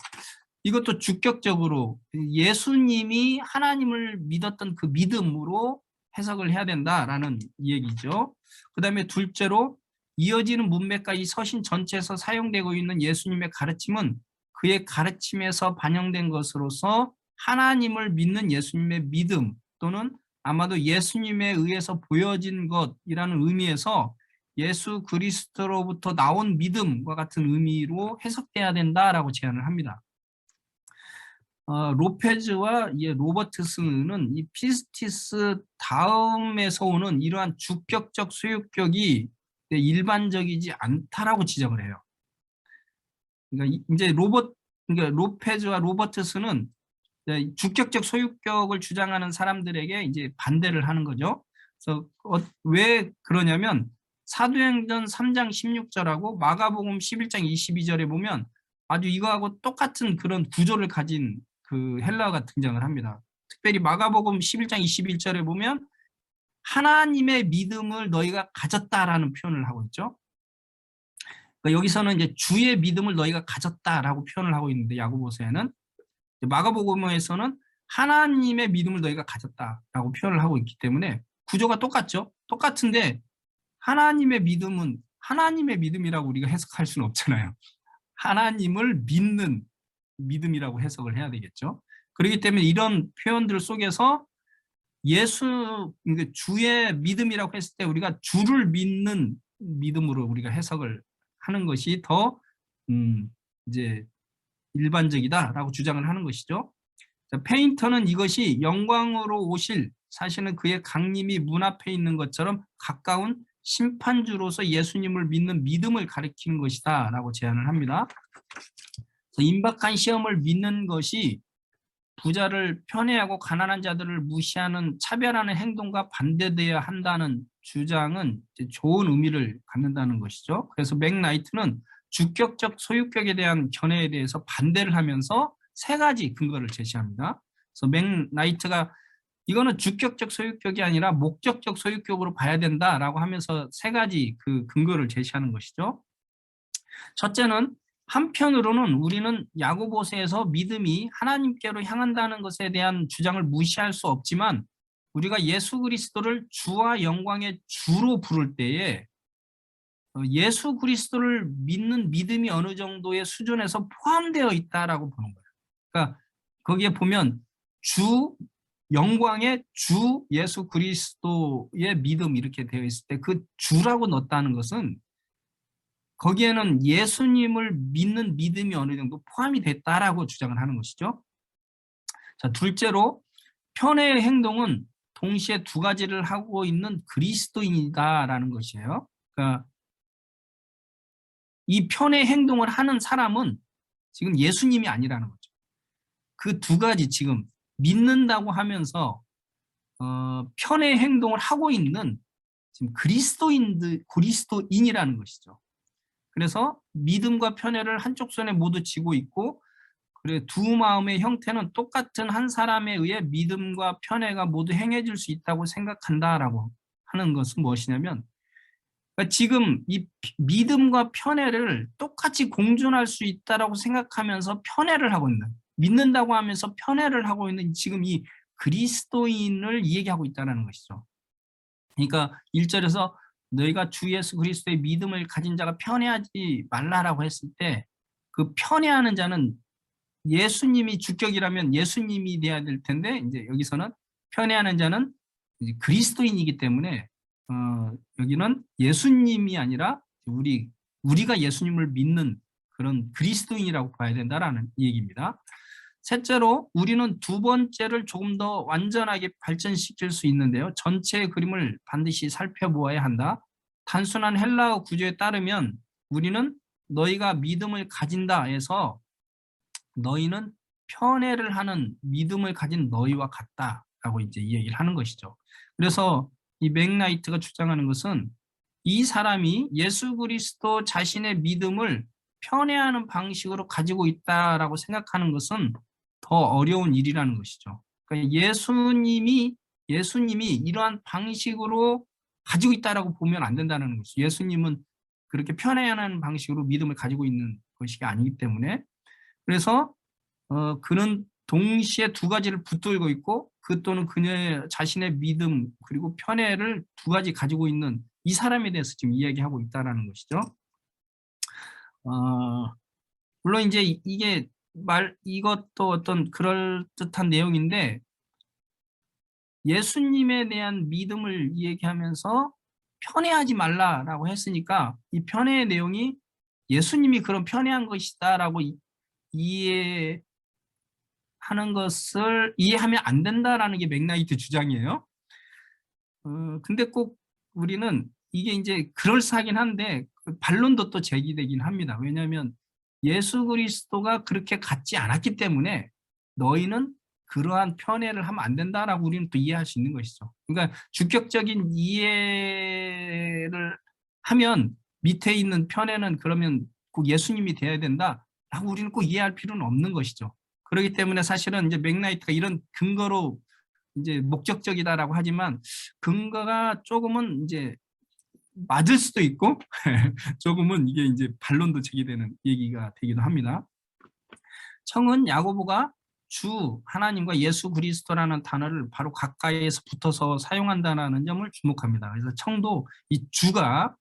이것도 주격적으로 예수님이 하나님을 믿었던 그 믿음으로 해석을 해야 된다라는 얘기죠. 그 다음에 둘째로 이어지는 문맥과 이 서신 전체에서 사용되고 있는 예수님의 가르침은 그의 가르침에서 반영된 것으로서 하나님을 믿는 예수님의 믿음 또는 아마도 예수님에 의해서 보여진 것이라는 의미에서 예수 그리스도로부터 나온 믿음과 같은 의미로 해석돼야 된다라고 제안을 합니다. 로페즈와 로버트스는 이 피스티스 다음에서 오는 이러한 주격적 소유격이 일반적이지 않다라고 지적을 해요. 그러니까 이제 그러니까 로페즈와 로버트스는 주격적 소유격을 주장하는 사람들에게 이제 반대를 하는 거죠. 그래서 왜 그러냐면 사도행전 3장 16절하고 마가복음 11장 22절에 보면 아주 이거하고 똑같은 그런 구조를 가진 그 헬라어가 등장을 합니다. 특별히 마가복음 11장 21절에 보면 하나님의 믿음을 너희가 가졌다라는 표현을 하고 있죠. 그러니까 여기서는 이제 주의 믿음을 너희가 가졌다라고 표현을 하고 있는데 야고보서에는 마가복음에서는 하나님의 믿음을 너희가 가졌다라고 표현을 하고 있기 때문에 구조가 똑같죠. 똑같은데 하나님의 믿음은 하나님의 믿음이라고 우리가 해석할 수는 없잖아요. 하나님을 믿는 믿음이라고 해석을 해야 되겠죠. 그렇기 때문에 이런 표현들 속에서 주의 믿음이라고 했을 때 우리가 주를 믿는 믿음으로 우리가 해석을 하는 것이 더 이제 일반적이다라고 주장을 하는 것이죠. 자, 페인터는 이것이 영광으로 오실 사실은 그의 강림이 문 앞에 있는 것처럼 가까운 심판주로서 예수님을 믿는 믿음을 가리키는 것이다 라고 제안을 합니다. 임박한 시험을 믿는 것이 부자를 편애하고 가난한 자들을 무시하는 차별하는 행동과 반대되어야 한다는 주장은 좋은 의미를 갖는다는 것이죠. 그래서 맥나이트는 주격적 소유격에 대한 견해에 대해서 반대를 하면서 세 가지 근거를 제시합니다. 그래서 맥나이트가 이거는 주격적 소유격이 아니라 목적적 소유격으로 봐야 된다라고 하면서 세 가지 그 근거를 제시하는 것이죠. 첫째는 한편으로는 우리는 야고보서에서 믿음이 하나님께로 향한다는 것에 대한 주장을 무시할 수 없지만 우리가 예수 그리스도를 주와 영광의 주로 부를 때에 예수 그리스도를 믿는 믿음이 어느 정도의 수준에서 포함되어 있다라고 보는 거예요. 그러니까 거기에 보면 주 영광의 주 예수 그리스도의 믿음 이렇게 되어 있을 때 그 주라고 넣었다는 것은 거기에는 예수님을 믿는 믿음이 어느 정도 포함이 됐다라고 주장을 하는 것이죠. 자, 둘째로 편애의 행동은 동시에 두 가지를 하고 있는 그리스도인이다라는 것이에요. 그러니까 이 편의 행동을 하는 사람은 지금 예수님이 아니라는 거죠. 그 두 가지 지금 믿는다고 하면서 편의 행동을 하고 있는 지금 그리스도인이라는 것이죠. 그래서 믿음과 편애를 한쪽 손에 모두 쥐고 있고 그래 두 마음의 형태는 똑같은 한 사람에 의해 믿음과 편애가 모두 행해질 수 있다고 생각한다라고 하는 것은 무엇이냐면 그러니까 지금 이 믿음과 편애를 똑같이 공존할 수 있다라고 생각하면서 편애를 하고 있는 믿는다고 하면서 편애를 하고 있는 지금 이 그리스도인을 얘기하고 있다는 것이죠. 그러니까 1절에서 너희가 주 예수 그리스도의 믿음을 가진 자가 편애하지 말라라고 했을 때 그 편애하는 자는 예수님이 주격이라면 예수님이 돼야 될 텐데 이제 여기서는 편애하는 자는 이제 그리스도인이기 때문에 여기는 예수님이 아니라 우리가 예수님을 믿는 그런 그리스도인이라고 봐야 된다라는 얘기입니다. 셋째로 우리는 두 번째를 조금 더 완전하게 발전시킬 수 있는데요. 전체의 그림을 반드시 살펴보아야 한다. 단순한 헬라어 구조에 따르면 우리는 너희가 믿음을 가진다 해서 너희는 편애를 하는 믿음을 가진 너희와 같다라고 이제 얘기를 하는 것이죠. 그래서 이 맥나이트가 주장하는 것은 이 사람이 예수 그리스도 자신의 믿음을 편애하는 방식으로 가지고 있다라고 생각하는 것은 더 어려운 일이라는 것이죠. 그러니까 예수님이 이러한 방식으로 가지고 있다라고 보면 안 된다는 것이죠. 예수님은 그렇게 편애하는 방식으로 믿음을 가지고 있는 것이 아니기 때문에, 그래서 그는 동시에 두 가지를 붙들고 있고 그 또는 그녀의 자신의 믿음 그리고 편애를 두 가지 가지고 있는 이 사람에 대해서 지금 이야기하고 있다라는 것이죠. 어, 물론 이제 이게 이것도 어떤 그럴듯한 내용인데, 예수님에 대한 믿음을 얘기하면서 편애하지 말라라고 했으니까 이 편애의 내용이 예수님이 그런 편애한 것이다라고 이해하는 것을 이해하면 안 된다라는 게 맥나이트 주장이에요. 근데 꼭 우리는 이게 이제 그럴싸하긴 한데 그 반론도 또 제기되긴 합니다. 왜냐하면 예수 그리스도가 그렇게 갖지 않았기 때문에 너희는 그러한 편애를 하면 안 된다라고 우리는 또 이해할 수 있는 것이죠. 그러니까 주격적인 이해를 하면 밑에 있는 편애는 그러면 꼭 예수님이 돼야 된다라고 우리는 꼭 이해할 필요는 없는 것이죠. 그렇기 때문에 사실은 이제 맥나이트가 이런 근거로 이제 목적적이다라고 하지만 근거가 조금은 이제 맞을 수도 있고 조금은 이게 이제 반론도 제기되는 얘기가 되기도 합니다. 청은 야고보가 주 하나님과 예수 그리스도라는 단어를 바로 가까이에서 붙어서 사용한다는 점을 주목합니다. 그래서 청도 이 주가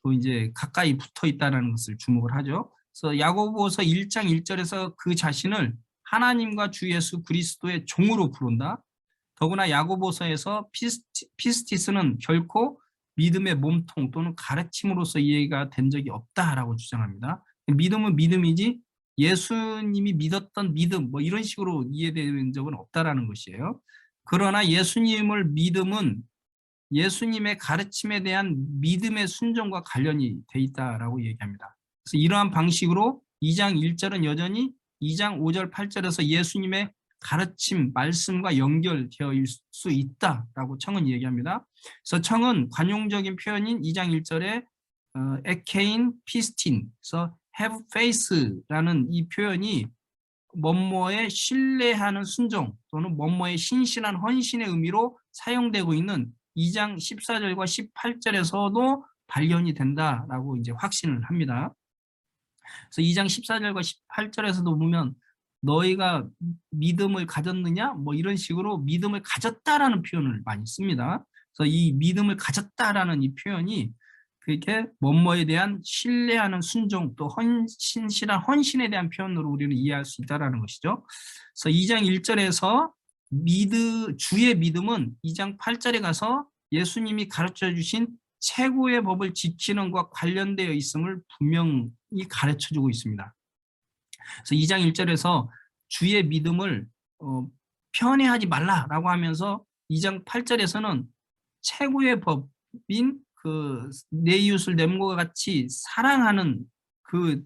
또 이제 가까이 붙어 있다는 것을 주목을 하죠. 그래서 야고보서 1장 1절에서 그 자신을 하나님과 주 예수 그리스도의 종으로 부른다. 더구나 야고보서에서 피스티스는 결코 믿음의 몸통 또는 가르침으로서 이해가 된 적이 없다라고 주장합니다. 믿음은 믿음이지 예수님이 믿었던 믿음 뭐 이런 식으로 이해되는 적은 없다라는 것이에요. 그러나 예수님을 믿음은 예수님의 가르침에 대한 믿음의 순종과 관련이 돼 있다라고 얘기합니다. 그래서 이러한 방식으로 2장 1절은 여전히 2장 5절 8절에서 예수님의 가르침, 말씀과 연결되어 있을 수 있다라고 청은 얘기합니다. 그래서 청은 관용적인 표현인 2장 1절에 에케인 피스틴, 그래서 have faith라는 이 표현이 뭐뭐에 신뢰하는 순종 또는 뭐뭐에 신실한 헌신의 의미로 사용되고 있는 2장 14절과 18절에서도 발견이 된다라고 이제 확신을 합니다. 그래서 2장 14절과 18절에서도 보면 너희가 믿음을 가졌느냐 뭐 이런 식으로 믿음을 가졌다라는 표현을 많이 씁니다. 그래서 이 믿음을 가졌다라는 이 표현이 그게 뭐뭐에 대한 신뢰하는 순종 또 신실한 헌신에 대한 표현으로 우리는 이해할 수 있다라는 것이죠. 그래서 2장 1절에서 주의 믿음은 2장 8절에 가서 예수님이 가르쳐 주신 최고의 법을 지키는 것과 관련되어 있음을 분명히 가르쳐주고 있습니다. 그래서 2장 1절에서 주의 믿음을 편애하지 말라라고 하면서 2장 8절에서는 최고의 법인 그 내 이웃을 내 몸과 같이 사랑하는 그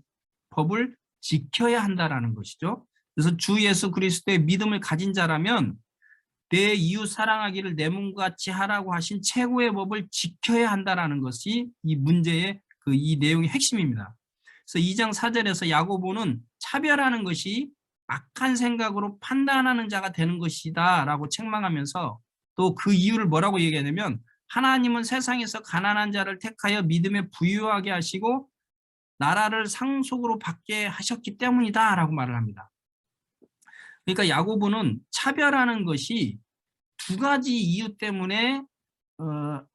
법을 지켜야 한다라는 것이죠. 그래서 주 예수 그리스도의 믿음을 가진 자라면 내 이웃 사랑하기를 내 몸과 같이 하라고 하신 최고의 법을 지켜야 한다라는 것이 이 문제의 이 내용의 핵심입니다. 그래서 2장 4절에서 야고보는 차별하는 것이 악한 생각으로 판단하는 자가 되는 것이다라고 책망하면서 또 그 이유를 뭐라고 얘기하냐면 하나님은 세상에서 가난한 자를 택하여 믿음에 부유하게 하시고 나라를 상속으로 받게 하셨기 때문이다라고 말을 합니다. 그러니까 야고보는 차별하는 것이 두 가지 이유 때문에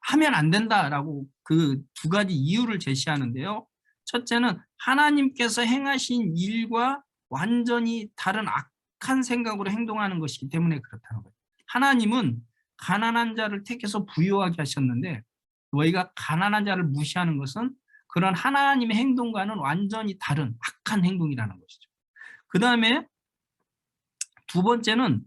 하면 안 된다라고 그 두 가지 이유를 제시하는데요. 첫째는 하나님께서 행하신 일과 완전히 다른 악한 생각으로 행동하는 것이기 때문에 그렇다는 거예요. 하나님은 가난한 자를 택해서 부유하게 하셨는데 너희가 가난한 자를 무시하는 것은 그런 하나님의 행동과는 완전히 다른 악한 행동이라는 것이죠. 그 다음에 두 번째는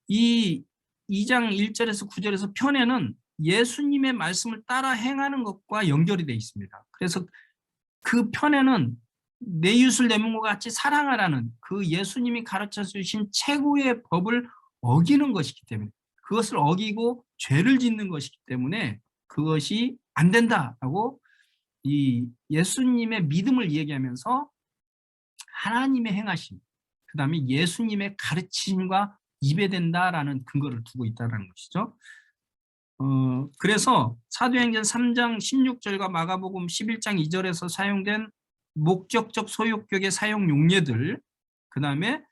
이 2장 1절에서 9절에서 편에는 예수님의 말씀을 따라 행하는 것과 연결이 되어 있습니다. 그래서 그 편에는 내 이웃을 내 몸과 같이 사랑하라는 그 예수님이 가르쳐 주신 최고의 법을 어기는 것이기 때문에 그것을 어기고 죄를 짓는 것이기 때문에 그것이 안 된다라고 이 예수님의 믿음을 얘기하면서 하나님의 행하심, 그 다음에 예수님의 가르침과 입에 된다라는 근거를 두고 있다는 것이죠. 그래서 사도행전 3장 16절과 마가복음 11장 2절에서 사용된 목적적 소유격의 사용 용례들, 그 다음에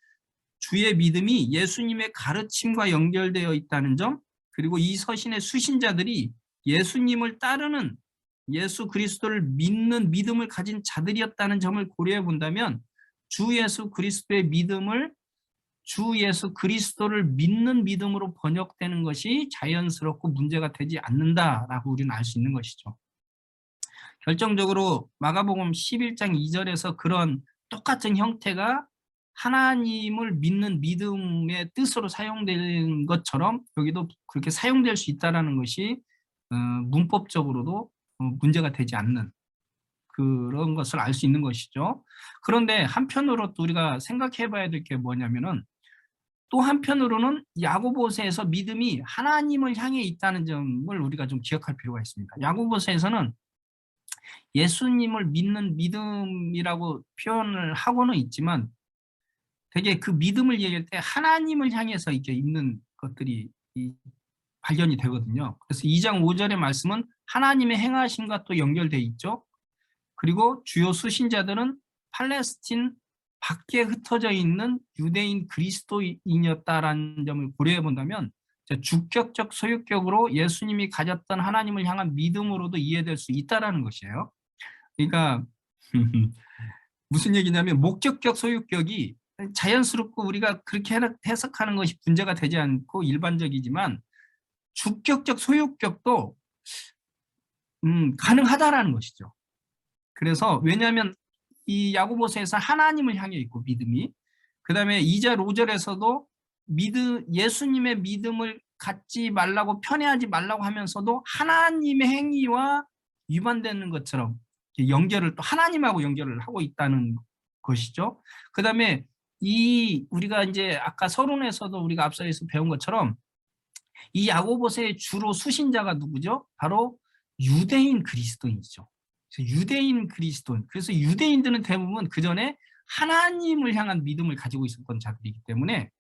주의 믿음이 예수님의 가르침과 연결되어 있다는 점, 그리고 이 서신의 수신자들이 예수님을 따르는, 예수 그리스도를 믿는 믿음을 가진 자들이었다는 점을 고려해 본다면 주 예수 그리스도의 믿음을 주 예수 그리스도를 믿는 믿음으로 번역되는 것이 자연스럽고 문제가 되지 않는다라고 우리는 알 수 있는 것이죠. 결정적으로 마가복음 11장 2절에서 그런 똑같은 형태가 하나님을 믿는 믿음의 뜻으로 사용된 것처럼 여기도 그렇게 사용될 수 있다는 것이 문법적으로도 문제가 되지 않는 그런 것을 알 수 있는 것이죠. 그런데 한편으로 또 우리가 생각해 봐야 될 게 뭐냐면은, 또 한편으로는 야고보서에서 믿음이 하나님을 향해 있다는 점을 우리가 좀 기억할 필요가 있습니다. 야고보서에서는 예수님을 믿는 믿음이라고 표현을 하고는 있지만 되게 그 믿음을 얘기할 때 하나님을 향해서 이렇게 있는 것들이 발견이 되거든요. 그래서 2장 5절의 말씀은 하나님의 행하심과 또 연결돼 있죠. 그리고 주요 수신자들은 팔레스틴 밖에 흩어져 있는 유대인 그리스도인이었다라는 점을 고려해 본다면 주격적 소유격으로 예수님이 가졌던 하나님을 향한 믿음으로도 이해될 수 있다라는 것이에요. 그러니까 무슨 얘기냐면 목적격 소유격이 자연스럽고 우리가 그렇게 해석하는 것이 문제가 되지 않고 일반적이지만 주격적 소유격도 가능하다라는 것이죠. 그래서 왜냐하면 이 야고보서에서 하나님을 향해 있고 믿음이, 그 다음에 2절 5절에서도 예수님의 믿음을 갖지 말라고 편애하지 말라고 하면서도 하나님의 행위와 위반되는 것처럼 연결을 또 하나님하고 연결을 하고 있다는 것이죠. 그 다음에 우리가 이제 아까 서론에서도 우리가 앞서서 배운 것처럼 이 야고보서의 주로 수신자가 누구죠? 바로 유대인 그리스도인이죠. 유대인 그리스도인. 그래서 유대인들은 대부분 그 전에 하나님을 향한 믿음을 가지고 있었던 자들이기 때문에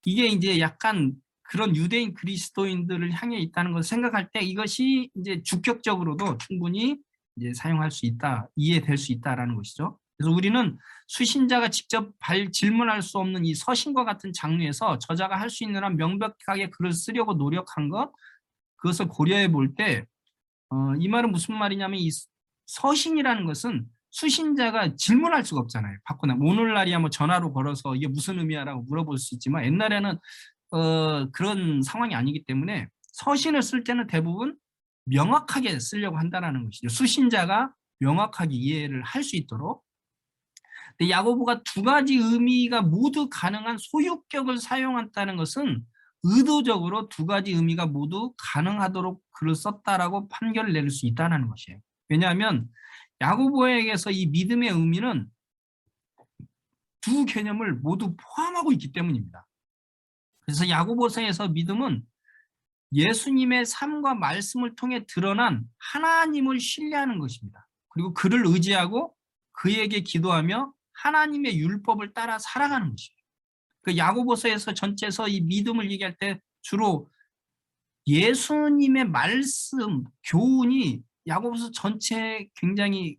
이게 이제 약간 그런 유대인 그리스도인들을 향해 있다는 것을 생각할 때 이것이 이제 주격적으로도 충분히 이제 사용할 수 있다, 이해될 수 있다라는 것이죠. 그래서 우리는 수신자가 직접 질문할 수 없는 이 서신과 같은 장르에서 저자가 할 수 있는 한 명백하게 글을 쓰려고 노력한 것, 그것을 고려해 볼 때 이 말은 무슨 말이냐면 이 서신이라는 것은 수신자가 질문할 수가 없잖아요. 받거나 오늘날이야 뭐 전화로 걸어서 이게 무슨 의미야라고 물어볼 수 있지만 옛날에는 그런 상황이 아니기 때문에 서신을 쓸 때는 대부분 명확하게 쓰려고 한다는 것이죠. 수신자가 명확하게 이해를 할 수 있도록. 근데 야고보가 두 가지 의미가 모두 가능한 소유격을 사용한다는 것은 의도적으로 두 가지 의미가 모두 가능하도록 글을 썼다라고 판결을 내릴 수 있다는 것이에요. 왜냐하면 야고보에게서 이 믿음의 의미는 두 개념을 모두 포함하고 있기 때문입니다. 그래서 야고보서에서 믿음은 예수님의 삶과 말씀을 통해 드러난 하나님을 신뢰하는 것입니다. 그리고 그를 의지하고 그에게 기도하며 하나님의 율법을 따라 살아가는 것이에요. 그 야고보서에서 전체에서 이 믿음을 얘기할 때 주로 예수님의 말씀, 교훈이 야고보서 전체에 굉장히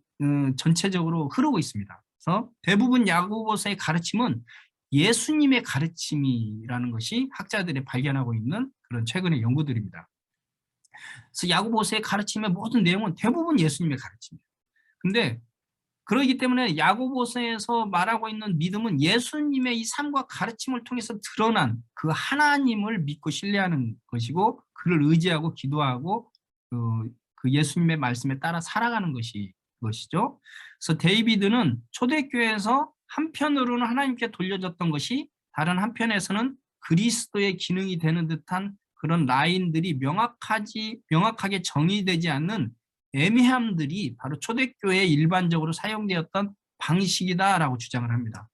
전체적으로 흐르고 있습니다. 그래서 대부분 야고보서의 가르침은 예수님의 가르침이라는 것이 학자들이 발견하고 있는 그런 최근의 연구들입니다. 그래서 야고보서의 가르침의 모든 내용은 대부분 예수님의 가르침이에요. 근데 그러기 때문에 야고보서에서 말하고 있는 믿음은 예수님의 이 삶과 가르침을 통해서 드러난 그 하나님을 믿고 신뢰하는 것이고 그를 의지하고 기도하고 그 예수님의 말씀에 따라 살아가는 것이죠. 그래서 데이비드는 초대교회에서 한편으로는 하나님께 돌려졌던 것이 다른 한편에서는 그리스도의 기능이 되는 듯한 그런 라인들이 명확하게 정의되지 않는 애매함들이 바로 초대교회에 일반적으로 사용되었던 방식이다라고 주장을 합니다.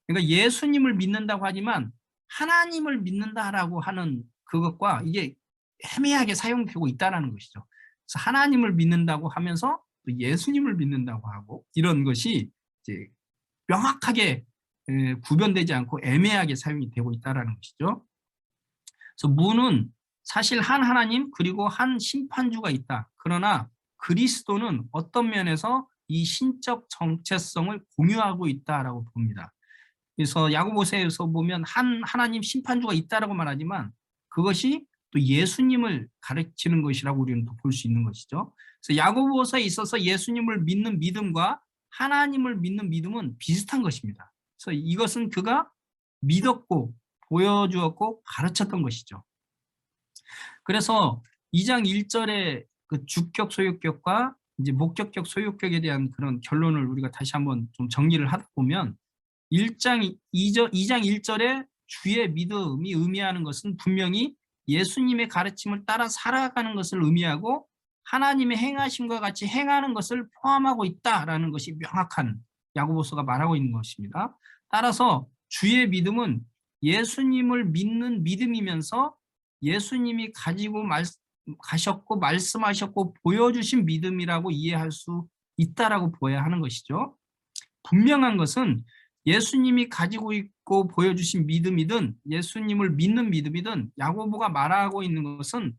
그러니까 예수님을 믿는다고 하지만 하나님을 믿는다라고 하는 그것과 이게 애매하게 사용되고 있다는 것이죠. 그래서 하나님을 믿는다고 하면서 또 예수님을 믿는다고 하고 이런 것이 이제 명확하게 구별되지 않고 애매하게 사용이 되고 있다는 것이죠. 그래서 문은 사실 한 하나님 그리고 한 심판주가 있다. 그러나 그리스도는 어떤 면에서 이 신적 정체성을 공유하고 있다라고 봅니다. 그래서 야고보서에서 보면 한 하나님 심판주가 있다라고 말하지만 그것이 또 예수님을 가르치는 것이라고 우리는 볼 수 있는 것이죠. 그래서 야고보서에 있어서 예수님을 믿는 믿음과 하나님을 믿는 믿음은 비슷한 것입니다. 그래서 이것은 그가 믿었고 보여주었고 가르쳤던 것이죠. 그래서 2장 1절의 그 주격 소유격과 이제 목격격 소유격에 대한 그런 결론을 우리가 다시 한번 좀 정리를 하다 보면 1장 2장 1절에 주의 믿음이 의미하는 것은 분명히 예수님의 가르침을 따라 살아가는 것을 의미하고 하나님의 행하심과 같이 행하는 것을 포함하고 있다라는 것이 명확한 야고보서가 말하고 있는 것입니다. 따라서 주의 믿음은 예수님을 믿는 믿음이면서 예수님이 가셨고 말씀하셨고 보여주신 믿음이라고 이해할 수 있다라고 보아야 하는 것이죠. 분명한 것은 예수님이 가지고 있고 보여주신 믿음이든 예수님을 믿는 믿음이든 야고보가 말하고 있는 것은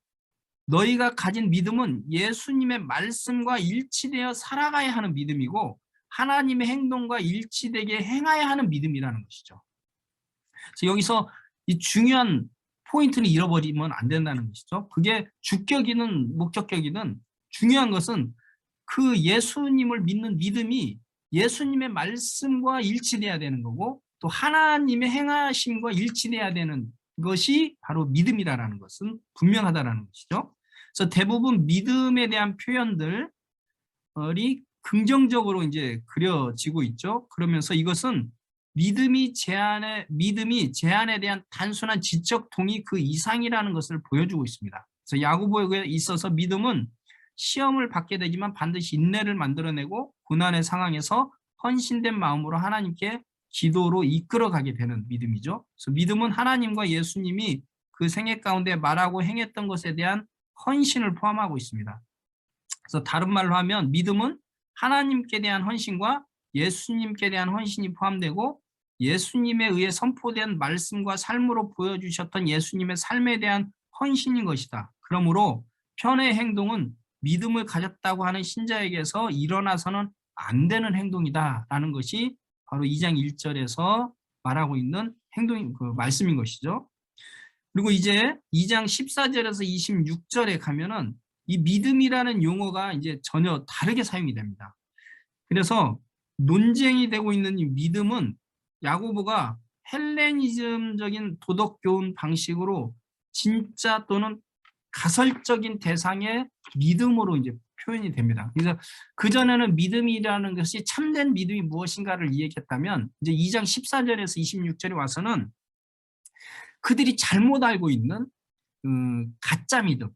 너희가 가진 믿음은 예수님의 말씀과 일치되어 살아가야 하는 믿음이고 하나님의 행동과 일치되게 행해야 하는 믿음이라는 것이죠. 그래서 여기서 이 중요한 포인트는 잃어버리면 안 된다는 것이죠. 그게 주격이든 목적격이든 중요한 것은 그 예수님을 믿는 믿음이 예수님의 말씀과 일치돼야 되는 거고 또 하나님의 행하심과 일치돼야 되는 것이 바로 믿음이라는 것은 분명하다는 것이죠. 그래서 대부분 믿음에 대한 표현들이 긍정적으로 이제 그려지고 있죠. 그러면서 이것은 믿음이 제한에 대한 단순한 지적 동의 그 이상이라는 것을 보여주고 있습니다. 그래서 야고보에 있어서 믿음은 시험을 받게 되지만 반드시 인내를 만들어내고 고난의 상황에서 헌신된 마음으로 하나님께 기도로 이끌어가게 되는 믿음이죠. 그래서 믿음은 하나님과 예수님이 그 생애 가운데 말하고 행했던 것에 대한 헌신을 포함하고 있습니다. 그래서 다른 말로 하면 믿음은 하나님께 대한 헌신과 예수님께 대한 헌신이 포함되고 예수님에 의해 선포된 말씀과 삶으로 보여주셨던 예수님의 삶에 대한 헌신인 것이다. 그러므로 편의 행동은 믿음을 가졌다고 하는 신자에게서 일어나서는 안 되는 행동이다라는 것이 바로 2장 1절에서 말하고 있는 그 말씀인 것이죠. 그리고 이제 2장 14절에서 26절에 가면은 이 믿음이라는 용어가 이제 전혀 다르게 사용이 됩니다. 그래서 논쟁이 되고 있는 이 믿음은 야고보가 헬레니즘적인 도덕 교훈 방식으로 진짜 또는 가설적인 대상의 믿음으로 이제 표현이 됩니다. 그래서 그전에는 믿음이라는 것이 참된 믿음이 무엇인가를 이야기했다면 이제 2장 14절에서 26절에 와서는 그들이 잘못 알고 있는 가짜 믿음,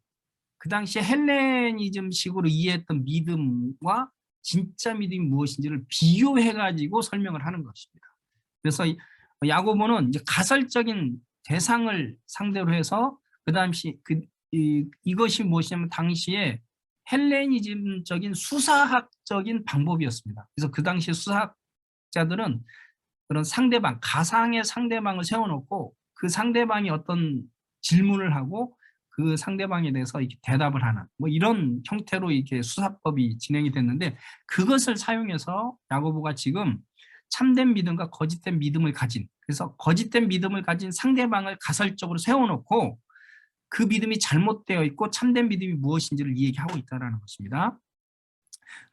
그 당시에 헬레니즘식으로 이해했던 믿음과 진짜 믿음이 무엇인지를 비교해가지고 설명을 하는 것입니다. 그래서 야고보는 이제 가설적인 대상을 상대로 해서 그 당시 이것이 무엇이냐면 당시에 헬레니즘적인 수사학적인 방법이었습니다. 그래서 그 당시 수사학자들은 그런 상대방, 가상의 상대방을 세워놓고 그 상대방이 어떤 질문을 하고 그 상대방에 대해서 이렇게 대답을 하는 뭐 이런 형태로 이렇게 수사법이 진행이 됐는데 그것을 사용해서 야고보가 지금 참된 믿음과 거짓된 믿음을 가진 그래서 거짓된 믿음을 가진 상대방을 가설적으로 세워놓고 그 믿음이 잘못되어 있고 참된 믿음이 무엇인지를 얘기하고 있다는 것입니다.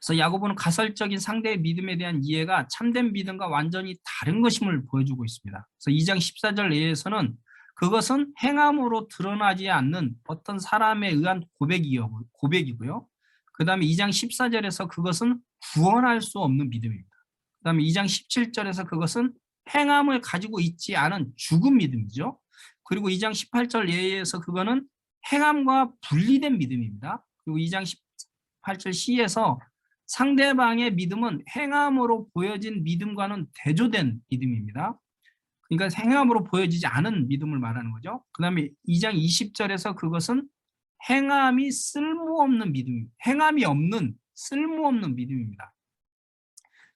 그래서 야고보는 가설적인 상대의 믿음에 대한 이해가 참된 믿음과 완전히 다른 것임을 보여주고 있습니다. 그래서 2장 14절 내에서는 그것은 행함으로 드러나지 않는 어떤 사람에 의한 고백이고요. 그 다음에 2장 14절에서 그것은 구원할 수 없는 믿음입니다. 그 다음에 2장 17절에서 그것은 행함을 가지고 있지 않은 죽은 믿음이죠. 그리고 2장 18절 예에서 그거는 행함과 분리된 믿음입니다. 그리고 2장 18절 C에서 상대방의 믿음은 행함으로 보여진 믿음과는 대조된 믿음입니다. 그러니까 행함으로 보여지지 않은 믿음을 말하는 거죠. 그 다음에 2장 20절에서 그것은 행함이 쓸모없는 믿음, 행함이 없는 쓸모없는 믿음입니다.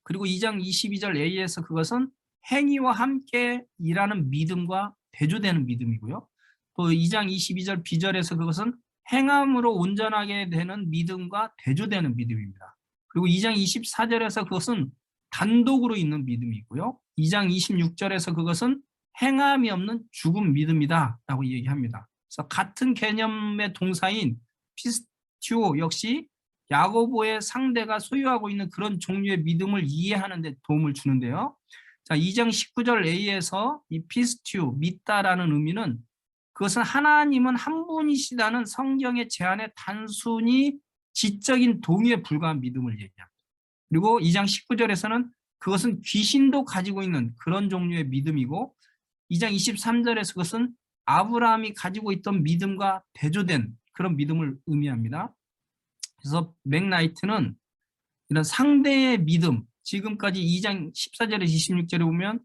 그리고 2장 22절 A에서 그것은 행위와 함께 일하는 믿음과 대조되는 믿음이고요. 또 2장 22절 B절에서 그것은 행함으로 온전하게 되는 믿음과 대조되는 믿음입니다. 그리고 2장 24절에서 그것은 단독으로 있는 믿음이고요. 2장 26절에서 그것은 행함이 없는 죽은 믿음이다 라고 얘기합니다. 그래서 같은 개념의 동사인 피스티오 역시 야고보의 상대가 소유하고 있는 그런 종류의 믿음을 이해하는 데 도움을 주는데요. 자, 2장 19절 A에서 이 피스티오, 믿다라는 의미는 그것은 하나님은 한 분이시다는 성경의 제안에 단순히 지적인 동의에 불과한 믿음을 얘기합니다. 그리고 2장 19절에서는 그것은 귀신도 가지고 있는 그런 종류의 믿음이고 2장 23절에서 그것은 아브라함이 가지고 있던 믿음과 대조된 그런 믿음을 의미합니다. 그래서 맥나이트는 이런 상대의 믿음, 지금까지 2장 14절에서 26절에 보면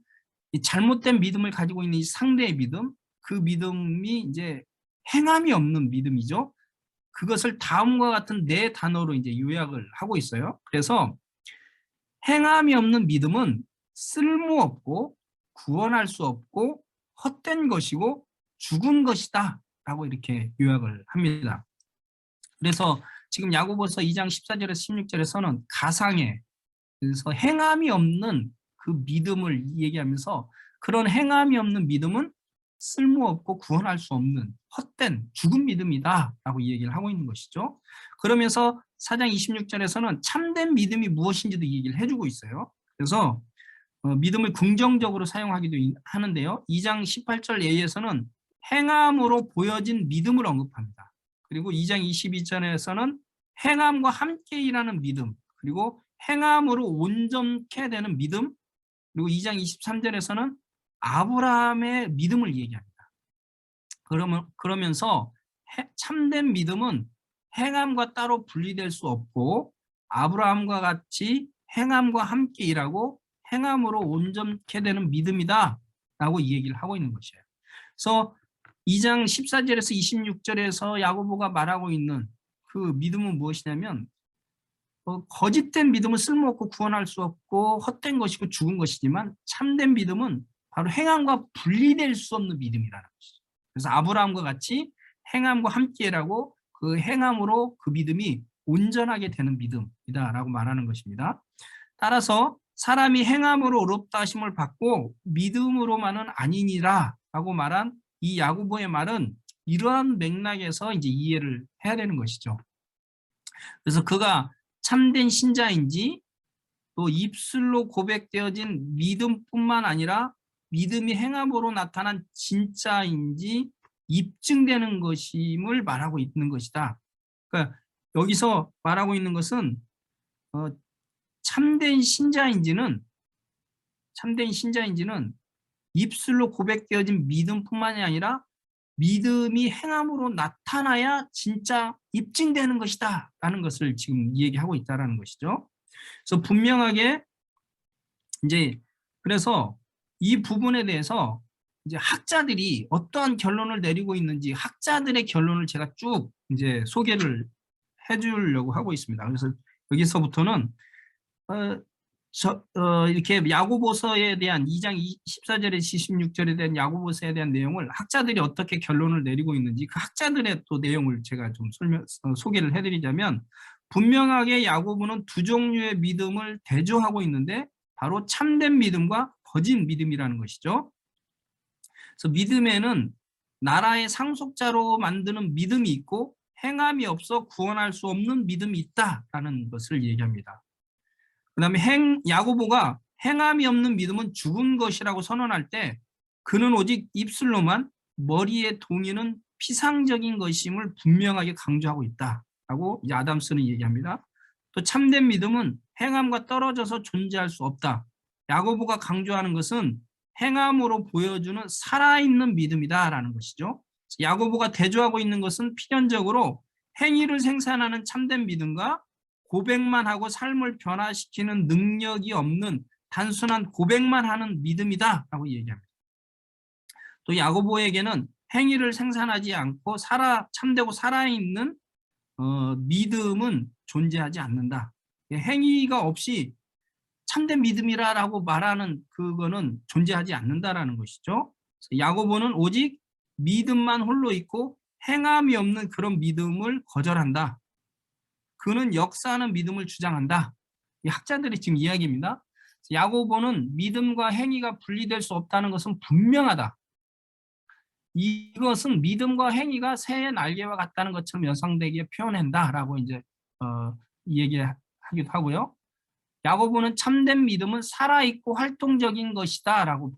이 잘못된 믿음을 가지고 있는 이 상대의 믿음, 그 믿음이 이제 행함이 없는 믿음이죠. 그것을 다음과 같은 네 단어로 이제 요약을 하고 있어요. 그래서 행함이 없는 믿음은 쓸모없고 구원할 수 없고 헛된 것이고 죽은 것이다 라고 이렇게 요약을 합니다. 그래서 지금 야고보서 2장 14절에서 16절에서는 가상의, 그래서 행함이 없는 그 믿음을 얘기하면서 그런 행함이 없는 믿음은 쓸모없고 구원할 수 없는 헛된 죽은 믿음이다 라고 얘기를 하고 있는 것이죠. 그러면서 4장 26절에서는 참된 믿음이 무엇인지도 얘기를 해주고 있어요. 그래서 믿음을 긍정적으로 사용하기도 하는데요. 2장 18절 A에서는 행함으로 보여진 믿음을 언급합니다. 그리고 2장 22절에서는 행함과 함께 일하는 믿음, 그리고 행함으로 온전케 되는 믿음, 그리고 2장 23절에서는 아브라함의 믿음을 얘기합니다. 그러면서 참된 믿음은 행함과 따로 분리될 수 없고 아브라함과 같이 행함과 함께 일하고 행함으로 온전케 되는 믿음이다 라고 얘기를 하고 있는 것이에요. 그래서 2장 14절에서 26절에서 야고보가 말하고 있는 그 믿음은 무엇이냐면 거짓된 믿음은 쓸모없고 구원할 수 없고 헛된 것이고 죽은 것이지만 참된 믿음은 바로 행함과 분리될 수 없는 믿음이라는 것이죠. 그래서 아브라함과 같이 행함과 함께라고 그 행함으로 그 믿음이 온전하게 되는 믿음이다라고 말하는 것입니다. 따라서 사람이 행함으로 의롭다 하심을 받고 믿음으로만은 아니니라 라고 말한 이 야고보의 말은 이러한 맥락에서 이제 이해를 해야 되는 것이죠. 그래서 그가 참된 신자인지 또 입술로 고백되어진 믿음뿐만 아니라 믿음이 행함으로 나타난 진짜인지 입증되는 것임을 말하고 있는 것이다. 그러니까 여기서 말하고 있는 것은 참된 신자인지는 입술로 고백되어진 믿음뿐만이 아니라 믿음이 행함으로 나타나야 진짜 입증되는 것이다 라는 것을 지금 얘기하고 있다는 것이죠. 그래서 분명하게 이제 그래서 이 부분에 대해서 이제 학자들이 어떠한 결론을 내리고 있는지 학자들의 결론을 제가 쭉 이제 소개를 해주려고 하고 있습니다. 그래서 여기서부터는 이렇게 야고보서에 대한 2장 14절에 16절에 대한 야고보서에 대한 내용을 학자들이 어떻게 결론을 내리고 있는지 그 학자들의 또 내용을 제가 좀 소개를 해드리자면 분명하게 야고보는 두 종류의 믿음을 대조하고 있는데 바로 참된 믿음과 거짓 믿음이라는 것이죠. 그래서 믿음에는 나라의 상속자로 만드는 믿음이 있고 행함이 없어 구원할 수 없는 믿음이 있다라는 것을 얘기합니다. 그 다음에 야고보가 행함이 없는 믿음은 죽은 것이라고 선언할 때 그는 오직 입술로만 머리의 동의는 피상적인 것임을 분명하게 강조하고 있다라고 아담스는 얘기합니다. 또 참된 믿음은 행함과 떨어져서 존재할 수 없다. 야고보가 강조하는 것은 행함으로 보여주는 살아있는 믿음이다라는 것이죠. 야고보가 대조하고 있는 것은 필연적으로 행위를 생산하는 참된 믿음과 고백만 하고 삶을 변화시키는 능력이 없는 단순한 고백만 하는 믿음이다라고 얘기합니다. 또 야고보에게는 행위를 생산하지 않고 참되고 살아있는 믿음은 존재하지 않는다. 행위가 없이 참된 믿음이라고 말하는 그거는 존재하지 않는다라는 것이죠. 야고보는 오직 믿음만 홀로 있고 행함이 없는 그런 믿음을 거절한다. 그는 역사하는 믿음을 주장한다. 이 학자들의 지금 이야기입니다. 야고보는 믿음과 행위가 분리될 수 없다는 것은 분명하다. 이것은 믿음과 행위가 새의 날개와 같다는 것처럼 연상되게 표현한다라고 이제 얘기하기도 하고요. 야고보는 참된 믿음은 살아있고 활동적인 것이다라고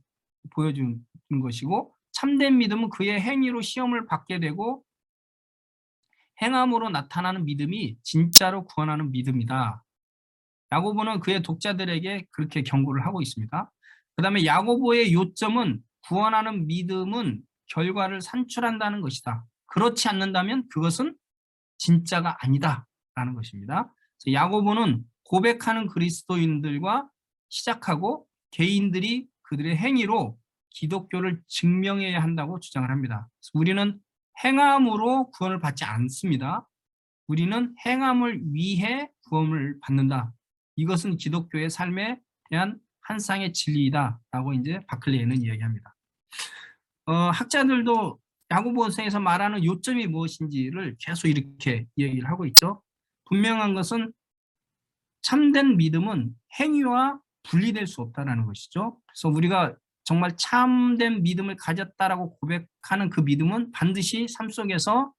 보여준 것이고, 참된 믿음은 그의 행위로 시험을 받게 되고 행함으로 나타나는 믿음이 진짜로 구원하는 믿음이다. 야고보는 그의 독자들에게 그렇게 경고를 하고 있습니다. 그 다음에 야고보의 요점은 구원하는 믿음은 결과를 산출한다는 것이다. 그렇지 않는다면 그것은 진짜가 아니다라는 것입니다. 야고보는 고백하는 그리스도인들과 시작하고 개인들이 그들의 행위로 기독교를 증명해야 한다고 주장을 합니다. 우리는 행함으로 구원을 받지 않습니다. 우리는 행함을 위해 구원을 받는다. 이것은 기독교의 삶에 대한 한 쌍의 진리이다라고 이제 바클레이는 이야기합니다. 학자들도 야고보서에서 말하는 요점이 무엇인지를 계속 이렇게 얘기를 하고 있죠. 분명한 것은 참된 믿음은 행위와 분리될 수 없다는 것이죠. 그래서 우리가 정말 참된 믿음을 가졌다라고 고백하는 그 믿음은 반드시 삶 속에서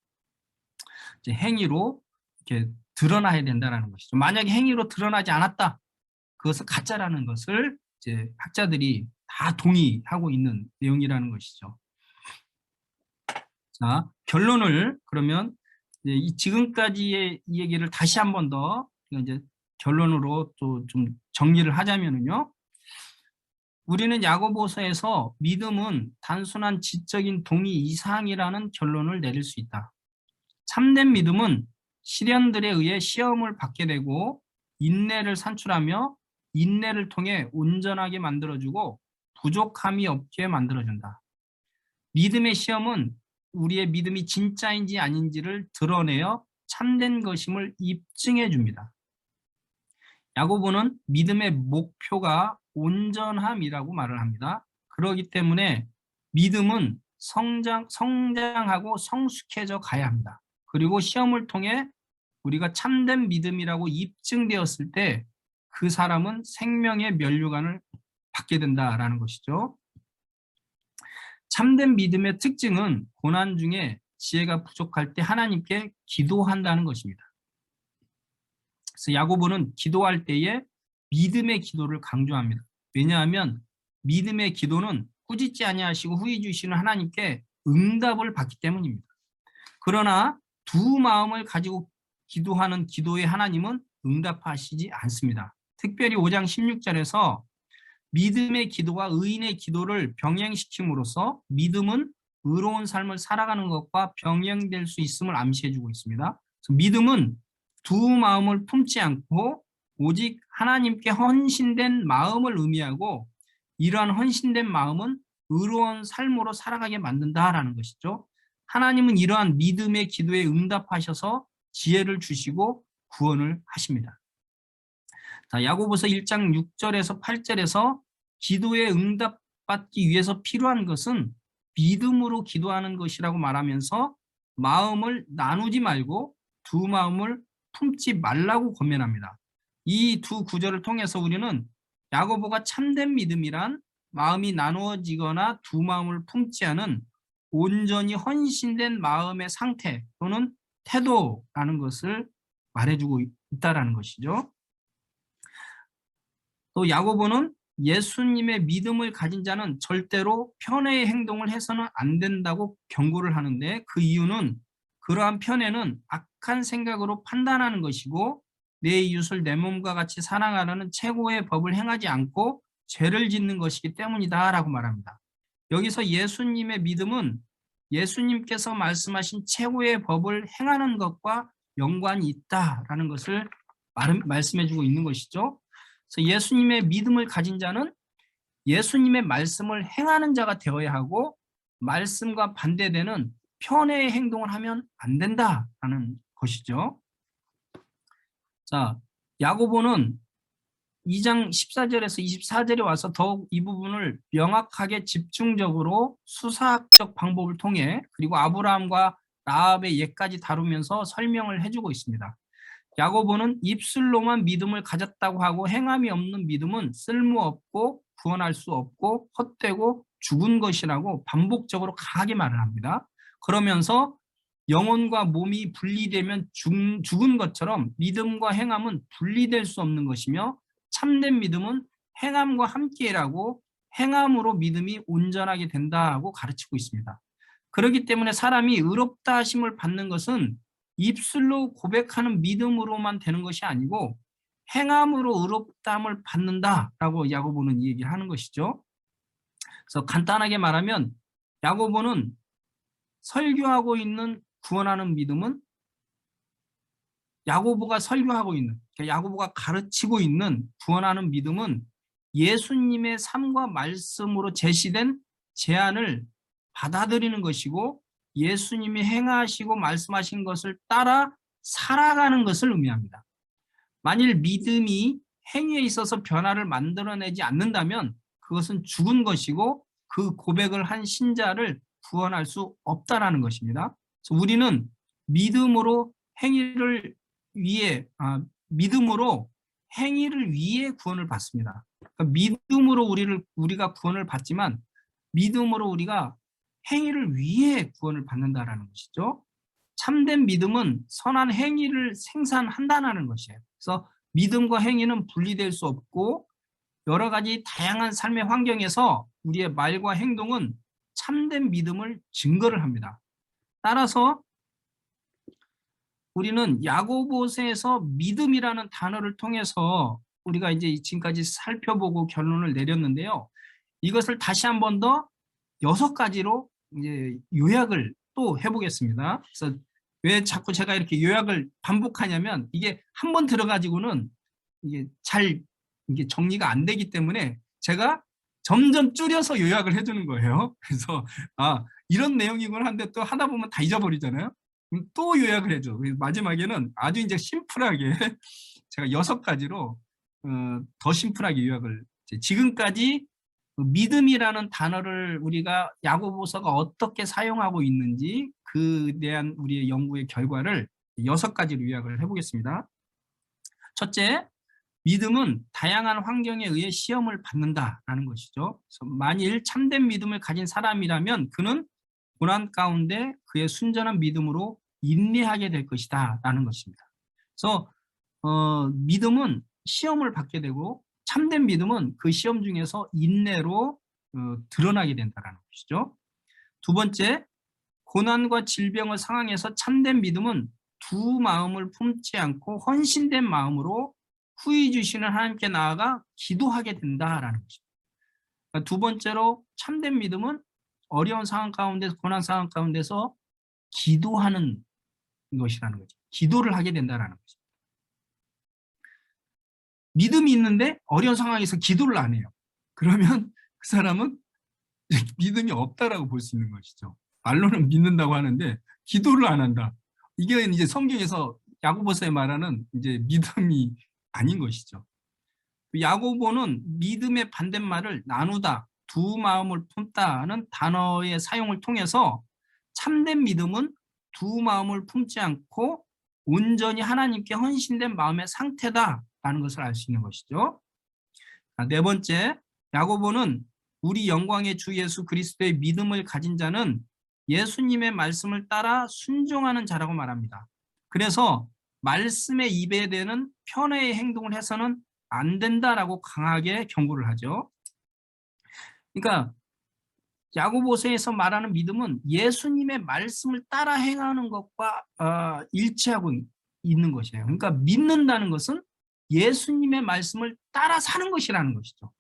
이제 행위로 이렇게 드러나야 된다는 것이죠. 만약에 행위로 드러나지 않았다, 그것은 가짜라는 것을 이제 학자들이 다 동의하고 있는 내용이라는 것이죠. 자, 결론을 그러면 이제 지금까지의 이 얘기를 다시 한 번 더 이제 결론으로 또 좀 정리를 하자면은요. 우리는 야고보서에서 믿음은 단순한 지적인 동의 이상이라는 결론을 내릴 수 있다. 참된 믿음은 시련들에 의해 시험을 받게 되고 인내를 산출하며 인내를 통해 온전하게 만들어주고 부족함이 없게 만들어준다. 믿음의 시험은 우리의 믿음이 진짜인지 아닌지를 드러내어 참된 것임을 입증해 줍니다. 야고보는 믿음의 목표가 온전함이라고 말을 합니다. 그렇기 때문에 믿음은 성장하고 성숙해져 가야 합니다. 그리고 시험을 통해 우리가 참된 믿음이라고 입증되었을 때 그 사람은 생명의 면류관을 받게 된다라는 것이죠. 참된 믿음의 특징은 고난 중에 지혜가 부족할 때 하나님께 기도한다는 것입니다. 그래서 야고보는 기도할 때에 믿음의 기도를 강조합니다. 왜냐하면 믿음의 기도는 꾸짖지 아니하시고 후히 주시는 하나님께 응답을 받기 때문입니다. 그러나 두 마음을 가지고 기도하는 기도에 하나님은 응답하시지 않습니다. 특별히 5장 16절에서 믿음의 기도와 의인의 기도를 병행시킴으로써 믿음은 의로운 삶을 살아가는 것과 병행될 수 있음을 암시해주고 있습니다. 그래서 믿음은 두 마음을 품지 않고 오직 하나님께 헌신된 마음을 의미하고, 이러한 헌신된 마음은 의로운 삶으로 살아가게 만든다라는 것이죠. 하나님은 이러한 믿음의 기도에 응답하셔서 지혜를 주시고 구원을 하십니다. 자, 야고보서 1장 6절에서 8절에서 기도에 응답받기 위해서 필요한 것은 믿음으로 기도하는 것이라고 말하면서 마음을 나누지 말고 두 마음을 품지 말라고 권면합니다. 이 두 구절을 통해서 우리는 야고보가 참된 믿음이란 마음이 나누어지거나 두 마음을 품지 않은 온전히 헌신된 마음의 상태 또는 태도라는 것을 말해주고 있다는 것이죠. 또 야고보는 예수님의 믿음을 가진 자는 절대로 편애의 행동을 해서는 안 된다고 경고를 하는데, 그 이유는 그러한 편애는 악한 생각으로 판단하는 것이고 내 이웃을 내 몸과 같이 사랑하라는 최고의 법을 행하지 않고 죄를 짓는 것이기 때문이다 라고 말합니다. 여기서 예수님의 믿음은 예수님께서 말씀하신 최고의 법을 행하는 것과 연관이 있다라는 것을 말씀해주고 있는 것이죠. 그래서 예수님의 믿음을 가진 자는 예수님의 말씀을 행하는 자가 되어야 하고, 말씀과 반대되는 편애의 행동을 하면 안 된다라는 것이죠. 자, 야고보는 2장 14절에서 24절에 와서 더욱 이 부분을 명확하게 집중적으로 수사학적 방법을 통해 그리고 아브라함과 라합의 예까지 다루면서 설명을 해주고 있습니다. 야고보는 입술로만 믿음을 가졌다고 하고 행함이 없는 믿음은 쓸모없고 구원할 수 없고 헛되고 죽은 것이라고 반복적으로 강하게 말을 합니다. 그러면서 영혼과 몸이 분리되면 죽은 것처럼 믿음과 행함은 분리될 수 없는 것이며 참된 믿음은 행함과 함께 일하고 행함으로 믿음이 온전하게 된다고 가르치고 있습니다. 그렇기 때문에 사람이 의롭다 하심을 받는 것은 입술로 고백하는 믿음으로만 되는 것이 아니고 행함으로 의롭다함을 받는다라고 야고보는 이 얘기를 하는 것이죠. 그래서 간단하게 말하면 야고보는 설교하고 있는 구원하는 믿음은 야고보가 설교하고 있는, 야고보가 가르치고 있는 구원하는 믿음은 예수님의 삶과 말씀으로 제시된 제안을 받아들이는 것이고 예수님이 행하시고 말씀하신 것을 따라 살아가는 것을 의미합니다. 만일 믿음이 행위에 있어서 변화를 만들어내지 않는다면 그것은 죽은 것이고 그 고백을 한 신자를 구원할 수 없다라는 것입니다. 그래서 우리는 믿음으로 행위를 위해 구원을 받습니다. 그러니까 믿음으로 우리가 구원을 받지만 믿음으로 우리가 행위를 위해 구원을 받는다라는 것이죠. 참된 믿음은 선한 행위를 생산한다는 것이에요. 그래서 믿음과 행위는 분리될 수 없고 여러 가지 다양한 삶의 환경에서 우리의 말과 행동은 참된 믿음을 증거를 합니다. 따라서 우리는 야고보서에서 믿음이라는 단어를 통해서 우리가 이제 지금까지 살펴보고 결론을 내렸는데요. 이것을 다시 한 번 더 6가지로 이제 요약을 또 해보겠습니다. 그래서 왜 자꾸 제가 이렇게 요약을 반복하냐면 이게 한 번 들어가지고는 이게 잘 정리가 안 되기 때문에 제가 점점 줄여서 요약을 해주는 거예요. 그래서 이런 내용이구나 하는데 또 하다 보면 다 잊어버리잖아요. 또 요약을 해줘. 마지막에는 아주 이제 심플하게 제가 6가지로 더 심플하게 요약을 지금까지 믿음이라는 단어를 우리가 야고보서가 어떻게 사용하고 있는지 그에 대한 우리의 연구의 결과를 6가지로 요약을 해보겠습니다. 첫째, 믿음은 다양한 환경에 의해 시험을 받는다라는 것이죠. 그래서 만일 참된 믿음을 가진 사람이라면 그는 고난 가운데 그의 순전한 믿음으로 인내하게 될 것이다 라는 것입니다. 그래서 믿음은 시험을 받게 되고 참된 믿음은 그 시험 중에서 인내로 드러나게 된다는 것이죠. 두 번째, 고난과 질병의 상황에서 참된 믿음은 두 마음을 품지 않고 헌신된 마음으로 후히 주시는 하나님께 나아가 기도하게 된다라는 것입니다. 그러니까 두 번째로 참된 믿음은 어려운 상황 가운데서 고난 상황 가운데서 기도하는 것이라는 거죠. 기도를 하게 된다라는 거죠. 믿음이 있는데 어려운 상황에서 기도를 안 해요. 그러면 그 사람은 믿음이 없다라고 볼 수 있는 것이죠. 말로는 믿는다고 하는데 기도를 안 한다. 이게 이제 성경에서 야고보서에 말하는 이제 믿음이 아닌 것이죠. 야고보는 믿음의 반대말을 나누다, 두 마음을 품다는 단어의 사용을 통해서 참된 믿음은 두 마음을 품지 않고 온전히 하나님께 헌신된 마음의 상태다라는 것을 알 수 있는 것이죠. 네 번째, 야고보는 우리 영광의 주 예수 그리스도의 믿음을 가진 자는 예수님의 말씀을 따라 순종하는 자라고 말합니다. 그래서 말씀에 입에대는 편애의 행동을 해서는 안 된다라고 강하게 경고를 하죠. 그러니까 야고보서에서 말하는 믿음은 예수님의 말씀을 따라 행하는 것과 일치하고 있는 것이에요. 그러니까 믿는다는 것은 예수님의 말씀을 따라 사는 것이라는 것이죠.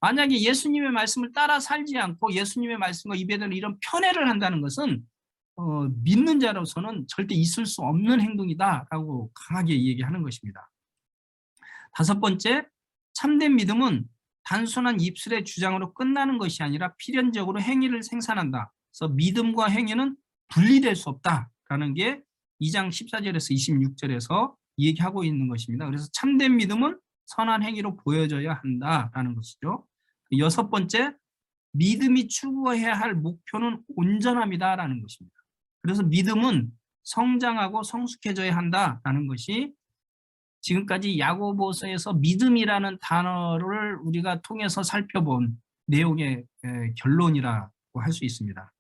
만약에 예수님의 말씀을 따라 살지 않고 예수님의 말씀과 입에 대는 이런 편애를 한다는 것은 믿는 자로서는 절대 있을 수 없는 행동이다라고 강하게 얘기하는 것입니다. 다섯 번째, 참된 믿음은 단순한 입술의 주장으로 끝나는 것이 아니라 필연적으로 행위를 생산한다. 그래서 믿음과 행위는 분리될 수 없다라는 게 2장 14절에서 26절에서 얘기하고 있는 것입니다. 그래서 참된 믿음은 선한 행위로 보여져야 한다라는 것이죠. 여섯 번째, 믿음이 추구해야 할 목표는 온전함이다라는 것입니다. 그래서 믿음은 성장하고 성숙해져야 한다라는 것이 지금까지 야고보서에서 믿음이라는 단어를 우리가 통해서 살펴본 내용의 결론이라고 할 수 있습니다.